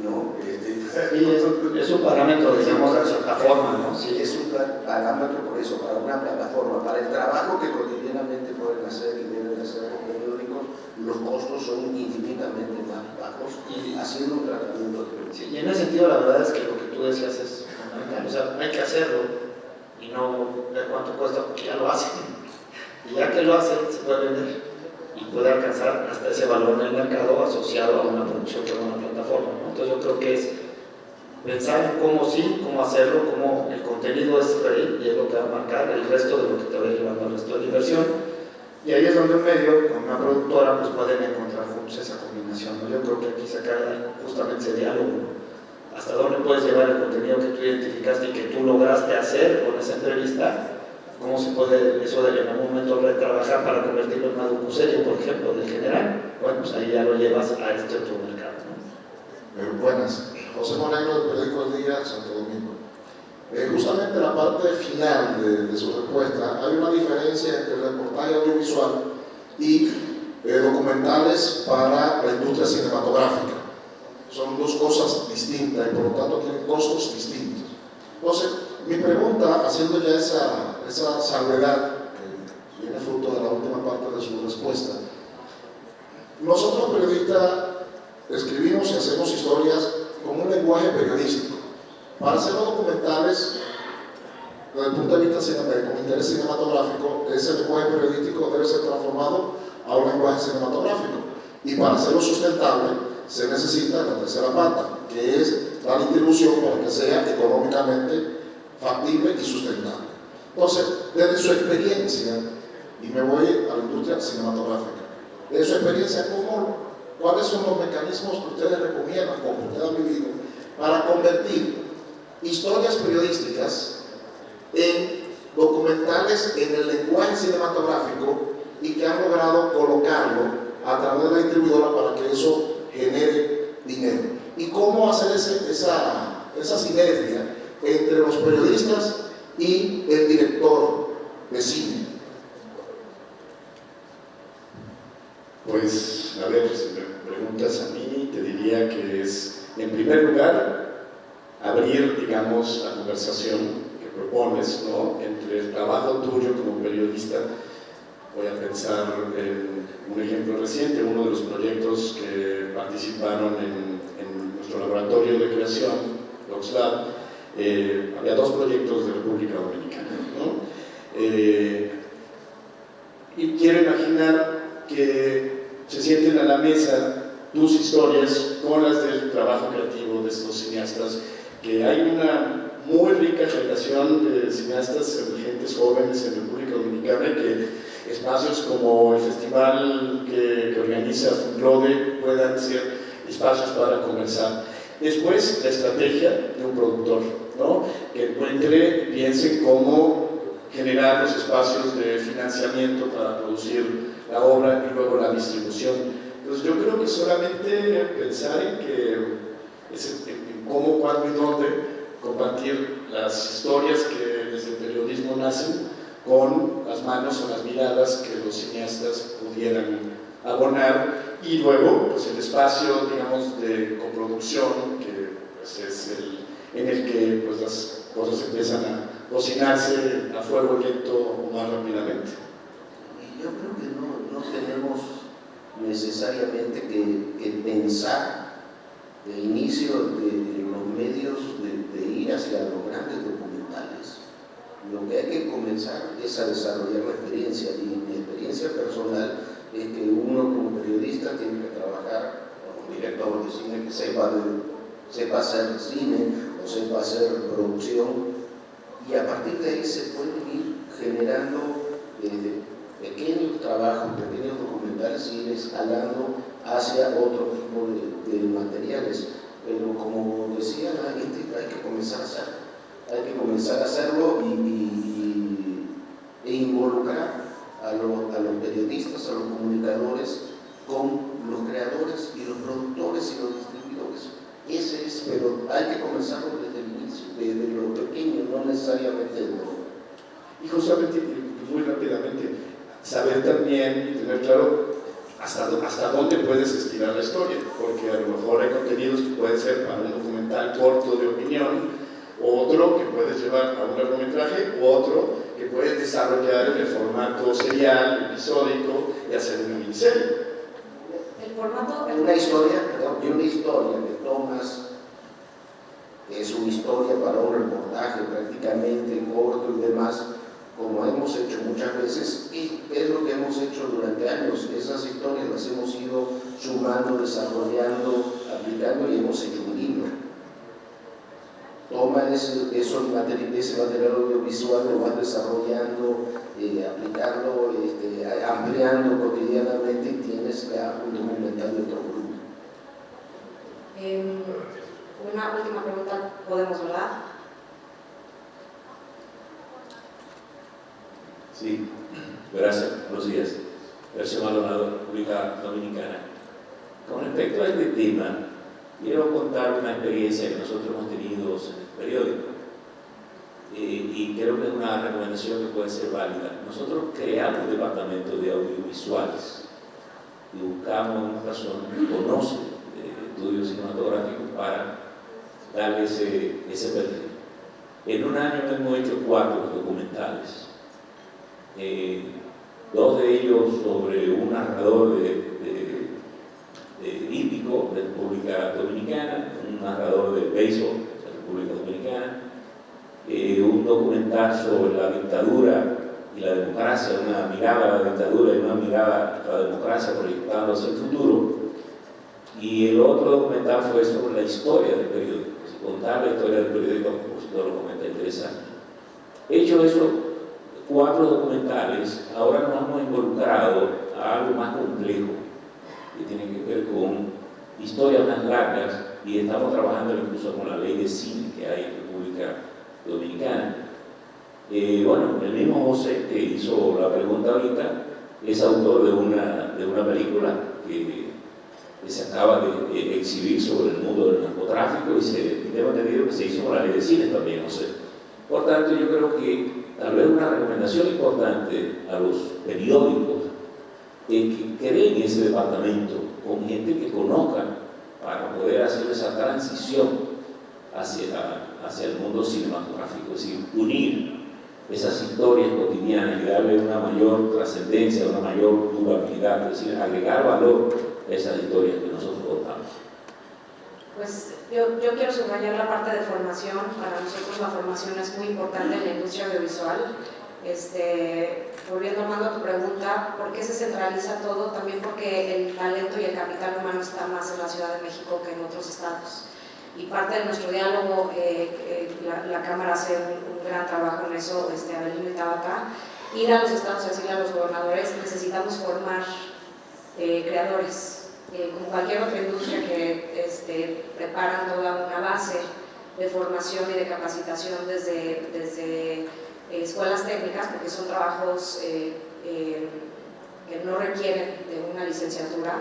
¿no? Es un parámetro, digamos, de plataforma, ¿no? Sí, es un parámetro por eso, para una plataforma, para el trabajo que cotidianamente pueden hacer y deben hacer los periódicos, los costos son infinitamente más bajos y haciendo un tratamiento de... Sí, y en ese sentido la verdad es que lo que tú decías es fundamental, o sea, hay que hacerlo y no ver cuánto cuesta, porque ya lo hacen, y ya que lo hacen se puede vender y puede alcanzar hasta ese valor en el mercado asociado a una producción que una plataforma, ¿no? Entonces yo creo que es pensar en cómo sí, cómo hacerlo, cómo el contenido es rey y es lo que va a marcar el resto de lo que te va llevando al resto de diversión, y ahí es donde un medio con una productora pues pueden encontrar juntos esa combinación, ¿no? Yo creo que aquí se acaba justamente ese diálogo, hasta dónde puedes llevar el contenido que tú identificaste y que tú lograste hacer con esa entrevista, cómo se puede eso de en algún momento retrabajar para convertirlo en una docuserie, por ejemplo, del general. Bueno, pues ahí ya lo llevas a este otro mercado, ¿no? Buenas, José Monegro del periódico El Día, Santo Domingo. Justamente en la parte final de su respuesta hay una diferencia entre el reportaje audiovisual y documentales para la industria cinematográfica. Son dos cosas distintas y por lo tanto tienen costos distintos. Entonces, mi pregunta, haciendo ya esa salvedad que viene fruto de la última parte de su respuesta, nosotros los periodistas escribimos y hacemos historias con un lenguaje periodístico. Para hacer los documentales, desde el punto de vista con interés cinematográfico, ese lenguaje periodístico debe ser transformado a un lenguaje cinematográfico. Y para hacerlo sustentable, se necesita la tercera pata, que es la distribución para que sea económicamente factible y sustentable. Entonces, desde su experiencia, y me voy a la industria cinematográfica, desde su experiencia, ¿cuáles son los mecanismos que ustedes recomiendan, como ustedes han vivido, para convertir historias periodísticas en documentales en el lenguaje cinematográfico y que han logrado colocarlo a través de la distribuidora para que eso genere dinero? ¿Y cómo hacer esa sinergia entre los periodistas y el director de cine? Pues, a ver, si me preguntas a mí, te diría que es, en primer lugar, abrir, digamos, la conversación que propones, ¿no?, entre el trabajo tuyo como periodista. Voy a pensar en un ejemplo reciente, uno de los proyectos que participaron en nuestro laboratorio de creación, LoxLab. Había dos proyectos de República Dominicana, ¿no? Y quiero imaginar que se sienten a la mesa tus historias con las del trabajo creativo de estos cineastas, que hay muy rica generación de cineastas emergentes jóvenes en República Dominicana, que espacios como el festival que organiza Fundrode puedan ser espacios para conversar. Después, la estrategia de un productor, ¿no? Que encuentre, piense cómo generar los espacios de financiamiento para producir la obra y luego la distribución. Entonces yo creo que solamente pensar en cómo, cuándo y dónde compartir las historias que desde el periodismo nacen con las manos o las miradas que los cineastas pudieran abonar, y luego pues el espacio, digamos, de coproducción, que pues, es en el que pues, las cosas empiezan a cocinarse a fuego lento o más rápidamente. Y yo creo que no tenemos necesariamente que pensar de inicio de los medios de ir hacia los grandes documentales. Lo que hay que comenzar es a desarrollar la experiencia, y mi experiencia personal es que uno como periodista tiene que trabajar como director de cine que sepa hacer cine o sepa hacer producción, y a partir de ahí se pueden ir generando pequeños trabajos, pequeños documentales, y ir escalando hacia otro tipo de materiales. Pero como decía la gente, hay que comenzar a hacerlo. Hay que comenzar a hacerlo e involucrar a los periodistas, a los comunicadores, con los creadores y los productores y los distribuidores. Ese es, pero hay que comenzarlo desde el inicio, desde lo pequeño, no necesariamente de lo... Y justamente, muy rápidamente, saber también y tener claro hasta dónde puedes estirar la historia, porque a lo mejor hay contenidos que pueden ser para un documental corto de opinión, otro que puedes llevar a un largometraje, u otro que puedes desarrollar en el formato serial, episódico, y hacer una miniserie. El formato... Una historia que tomas, es una historia para un reportaje prácticamente corto y demás, como hemos hecho muchas veces, y es lo que hemos hecho durante años. Esas historias las hemos ido sumando, desarrollando, aplicando, y hemos hecho un libro. Toma ese material audiovisual, lo vas desarrollando, aplicando, ampliando cotidianamente, y tienes ya un documental de otro grupo. Una última pregunta, ¿podemos, verdad? Sí, gracias, buenos días. García Maldonado, República Dominicana. Con respecto a este tema, quiero contar una experiencia que nosotros hemos tenido en el periódico, y creo que es una recomendación que puede ser válida. Nosotros creamos un departamento de audiovisuales y buscamos una persona que conoce estudios cinematográficos para darle ese perfil. En un año hemos hecho 4 documentales. 2 de ellos sobre un narrador hípico de República Dominicana, un narrador de béisbol de República Dominicana, un documental sobre la dictadura y la democracia, una mirada a la dictadura y una mirada a la democracia proyectando hacia el futuro, y el otro documental fue sobre la historia del periódico, contar la historia del periódico, como lo comenta, interesante. Hecho eso, 4 documentales, ahora nos hemos involucrado a algo más complejo, que tiene que ver con historias más largas, y estamos trabajando incluso con la ley de cine que hay en República Dominicana. Bueno, el mismo José que hizo la pregunta ahorita es autor de una película que se acaba de exhibir sobre el mundo del narcotráfico, y tengo entendido que se hizo con la ley de cine también, José. Por tanto, yo creo que tal vez una recomendación importante a los periódicos es que creen ese departamento con gente que conozca para poder hacer esa transición hacia el mundo cinematográfico, es decir, unir esas historias cotidianas y darle una mayor trascendencia, una mayor durabilidad, es decir, agregar valor a esas historias que nosotros contamos. Pues yo quiero subrayar la parte de formación. Para nosotros la formación es muy importante en la industria audiovisual. Volviendo, Armando, a tu pregunta, ¿por qué se centraliza todo? También porque el talento y el capital humano está más en la Ciudad de México que en otros estados. Y parte de nuestro diálogo, la Cámara hace un gran trabajo en eso, Avelino y Tabata, ir a los estados y decirle a los gobernadores, necesitamos formar creadores, como cualquier otra industria que preparan toda una base de formación y de capacitación desde escuelas técnicas, porque son trabajos que no requieren de una licenciatura.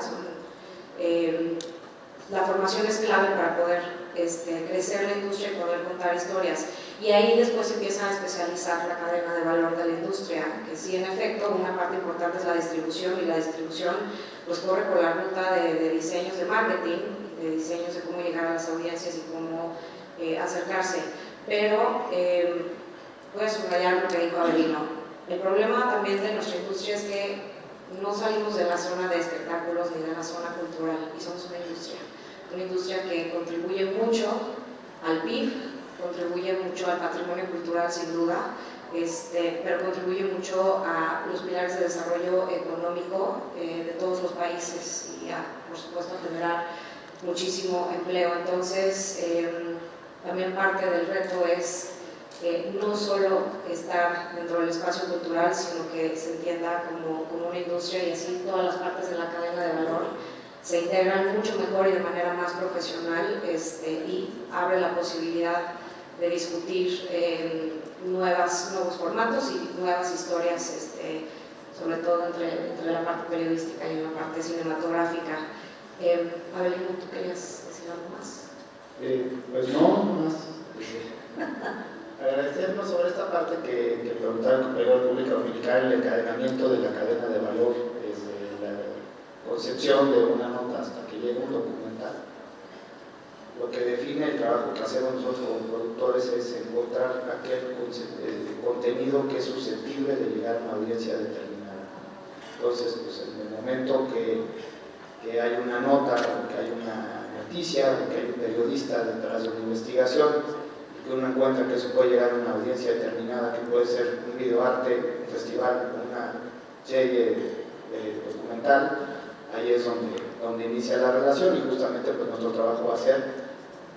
La formación es clave para poder crecer la industria y poder contar historias. Y ahí después empiezan a especializar la cadena de valor de la industria, que sí, en efecto, una parte importante es la distribución, y la distribución pues corre por la ruta de diseños de marketing, de diseños de cómo llegar a las audiencias y cómo acercarse. Pero voy a subrayar lo que dijo Avelino. El problema también de nuestra industria es que no salimos de la zona de espectáculos ni de la zona cultural, y somos una industria que contribuye mucho al PIB, contribuye mucho al patrimonio cultural sin duda, pero contribuye mucho a los pilares de desarrollo económico de todos los países y por supuesto a generar muchísimo empleo. Entonces también parte del reto es no solo estar dentro del espacio cultural, sino que se entienda como una industria, y así todas las partes de la cadena de valor se integran mucho mejor y de manera más profesional, y abre la posibilidad de discutir nuevos formatos y nuevas historias, sobre todo entre la parte periodística y la parte cinematográfica. Avelino, ¿tú querías decir algo más? Pues no más. Agradecernos sobre esta parte que preguntaba el compañero de República Dominicana, el encadenamiento de la cadena de valor desde la concepción de una nota hasta que llega un documental. Lo que define el trabajo que hacemos nosotros como productores es encontrar aquel contenido que es susceptible de llegar a una audiencia determinada. Entonces, pues en el momento que hay una nota, o que hay una noticia, o que hay un periodista detrás de una investigación, que uno encuentra que eso puede llegar a una audiencia determinada, que puede ser un videoarte, un festival, una serie documental, ahí es donde inicia la relación, y justamente pues nuestro trabajo va a ser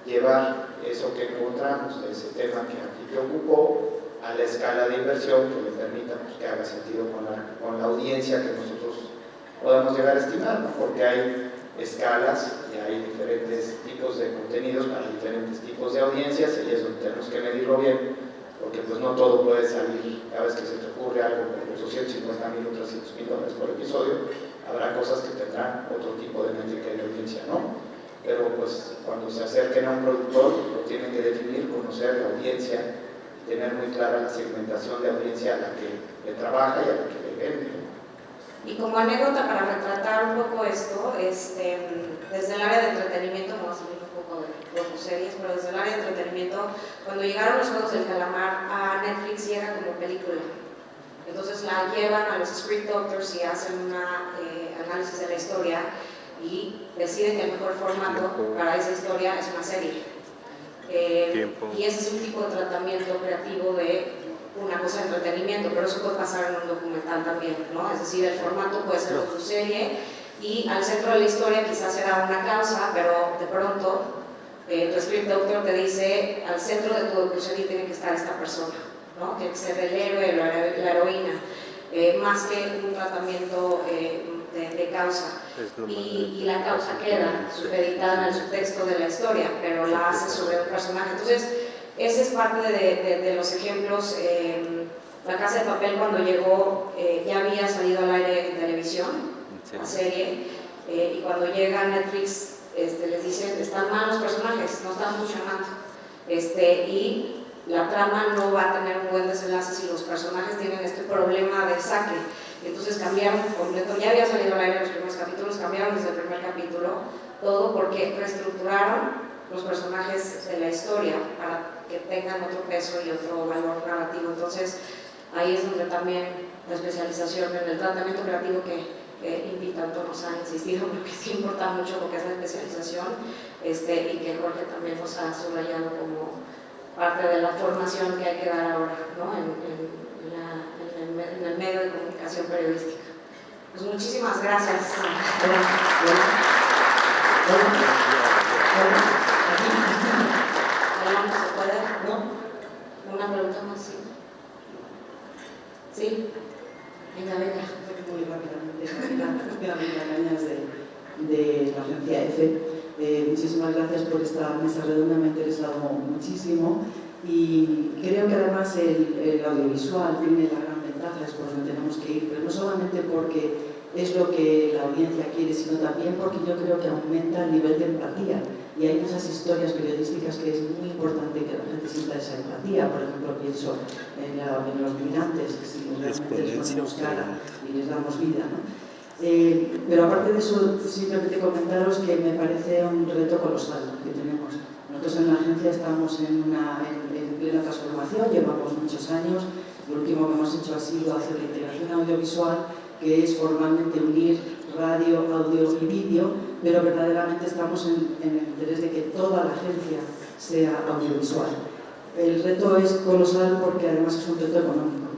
llevar eso que encontramos, ese tema que aquí te ocupó, a la escala de inversión que le permita pues, que haga sentido con la audiencia que nosotros podamos llegar a estimar, ¿no? Porque hay escalas y hay diferentes tipos de contenidos para diferentes tipos de audiencias, y es donde tenemos que medirlo bien, porque pues no todo puede salir. Cada vez que se te ocurre algo por los $250,000 o $300,000 por episodio, habrá cosas que tendrán otro tipo de métrica y de audiencia, ¿no? Pero pues cuando se acerquen a un productor, lo tienen que definir, conocer la audiencia y tener muy clara la segmentación de audiencia a la que le trabaja y a la que le vende. Y como anécdota para retratar un poco esto, desde el área de entretenimiento, vamos a hablar un poco de series, pero desde el área de entretenimiento, cuando llegaron los Juegos del Calamar a Netflix, llega como película. Entonces la llevan a los script doctors y hacen un análisis de la historia y deciden que el mejor formato para esa historia es una serie. Y ese es un tipo de tratamiento creativo de una cosa de entretenimiento, pero eso puede pasar en un documental también, ¿no? Es decir, el formato puede ser tu serie y al centro de la historia quizás será una causa, pero de pronto tu script doctor te dice al centro de tu docuserie tiene que estar esta persona, ¿no? Tiene que ser el héroe, la heroína, más que un tratamiento de causa. Y la causa queda supeditada al subtexto de la historia, pero la hace sobre un personaje. Entonces, ese es parte de los ejemplos. La Casa de Papel, cuando llegó, ya había salido al aire en televisión, la serie, y cuando llega a Netflix les dicen, están mal los personajes, no están funcionando, y la trama no va a tener un buen desenlace si los personajes tienen este problema de saque. Entonces cambiaron completo, ya había salido al aire los primeros capítulos, cambiaron desde el primer capítulo todo porque reestructuraron los personajes de la historia para que tengan otro peso y otro valor narrativo. Entonces ahí es donde también la especialización en el tratamiento creativo que Invitanto nos ha insistido, porque sí importa mucho lo que es la especialización, y que Jorge también nos ha subrayado como parte de la formación que hay que dar ahora, ¿no? en el medio de comunicación periodística. Pues muchísimas gracias. ¿Se puede? ¿verdad? ¿No? Una pregunta más, sí. ¿Sí? Venga. Muy rápidamente, Cañas de la agencia EFE. Muchísimas gracias por esta mesa redonda, me ha interesado muchísimo y creo que además el audiovisual tiene la gran ventaja, es por donde tenemos que ir, pero no solamente porque es lo que la audiencia quiere, sino también porque yo creo que aumenta el nivel de empatía y hay muchas historias periodísticas que es muy importante que la gente sienta esa empatía. Por ejemplo, pienso en los migrantes, que si realmente les ponemos cara y les damos vida, ¿no? Pero aparte de eso, simplemente comentaros que me parece un reto colosal que tenemos. Nosotros en la agencia estamos en plena transformación, llevamos muchos años, lo último que hemos hecho ha sido hacer la integración audiovisual, que es formalmente unir radio, audio y vídeo, pero verdaderamente estamos en el interés de que toda la agencia sea audiovisual. El reto es colosal porque además es un reto económico.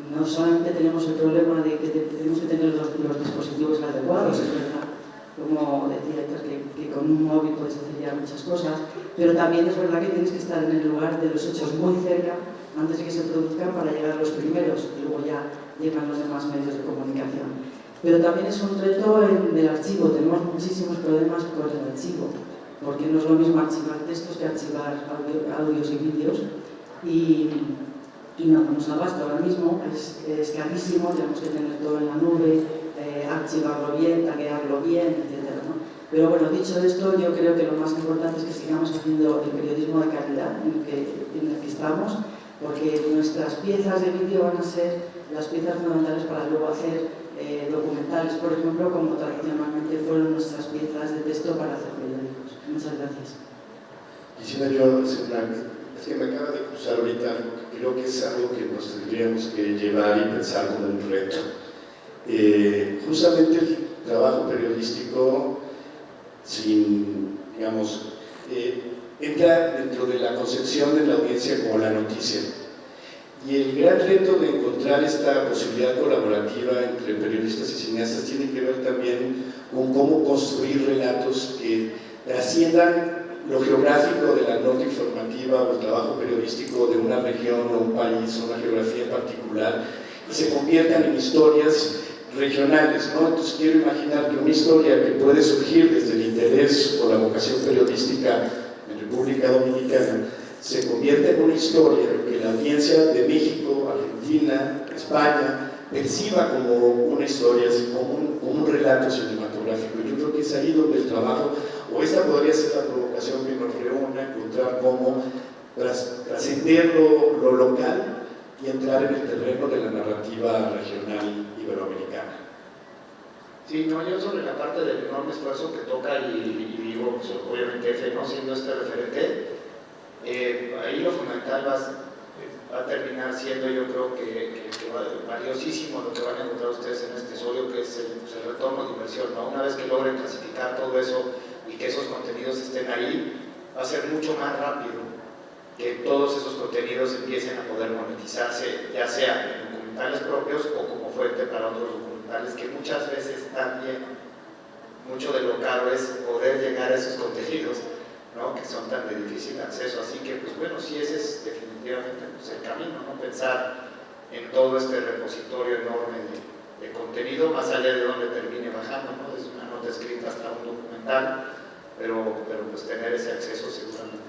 No solamente tenemos el problema de que tenemos que tener los dispositivos adecuados, es verdad, como decía Héctor, que con un móvil puedes hacer ya muchas cosas, pero también es verdad que tienes que estar en el lugar de los hechos muy cerca antes de que se produzcan para llegar a los primeros y luego ya llegan los demás medios de comunicación. Pero también es un reto en el archivo, tenemos muchísimos problemas con el archivo, porque no es lo mismo archivar textos que archivar audios y vídeos y no damos abasto ahora mismo, es carísimo, tenemos que tener todo en la nube, archivarlo bien, taguearlo bien, etc., ¿no? Pero bueno, dicho esto, yo creo que lo más importante es que sigamos haciendo el periodismo de calidad en el que estamos, porque nuestras piezas de vídeo van a ser las piezas fundamentales para luego hacer documentales, por ejemplo, como tradicionalmente fueron nuestras piezas de texto para hacer periódicos. Muchas gracias. Quisiera yo hacer es que me acaba de cruzar ahorita algo que creo que es algo que nos tendríamos que llevar y pensar como un reto. Justamente el trabajo periodístico, entra dentro de la concepción de la audiencia como la noticia. Y el gran reto de encontrar esta posibilidad colaborativa entre periodistas y cineastas tiene que ver también con cómo construir relatos que trasciendan lo geográfico de la nota informativa o el trabajo periodístico de una región o un país o una geografía en particular y se conviertan en historias regionales, ¿no? Entonces quiero imaginar que una historia que puede surgir desde el interés o la vocación periodística en República Dominicana se convierte en una historia que la audiencia de México, Argentina, España perciba como una historia, como un relato cinematográfico. Yo creo que es ahí donde el trabajo, o esta podría ser la provocación que nos reúna, encontrar cómo trascender lo local y entrar en el terreno de la narrativa regional iberoamericana. Sí, no, yo sobre la parte del enorme esfuerzo que toca y digo, pues, obviamente EFE, ¿no? Siendo este referente, ahí lo fundamental va a terminar siendo, yo creo que valiosísimo lo que van a encontrar ustedes en este estudio, que es el retorno de inversión, ¿no? Una vez que logren clasificar todo eso y que esos contenidos estén ahí, va a ser mucho más rápido que todos esos contenidos empiecen a poder monetizarse, ya sea en documentales propios o como fuente para otros documentales, que muchas veces también mucho de lo caro es poder llegar a esos contenidos, ¿no? Que son tan de difícil acceso. Así que, pues bueno, sí, ese es definitivamente el camino, ¿no? Pensar en todo este repositorio enorme de contenido, más allá de donde termine bajando, ¿no? Desde una nota escrita hasta un documental, pero pues tener ese acceso seguramente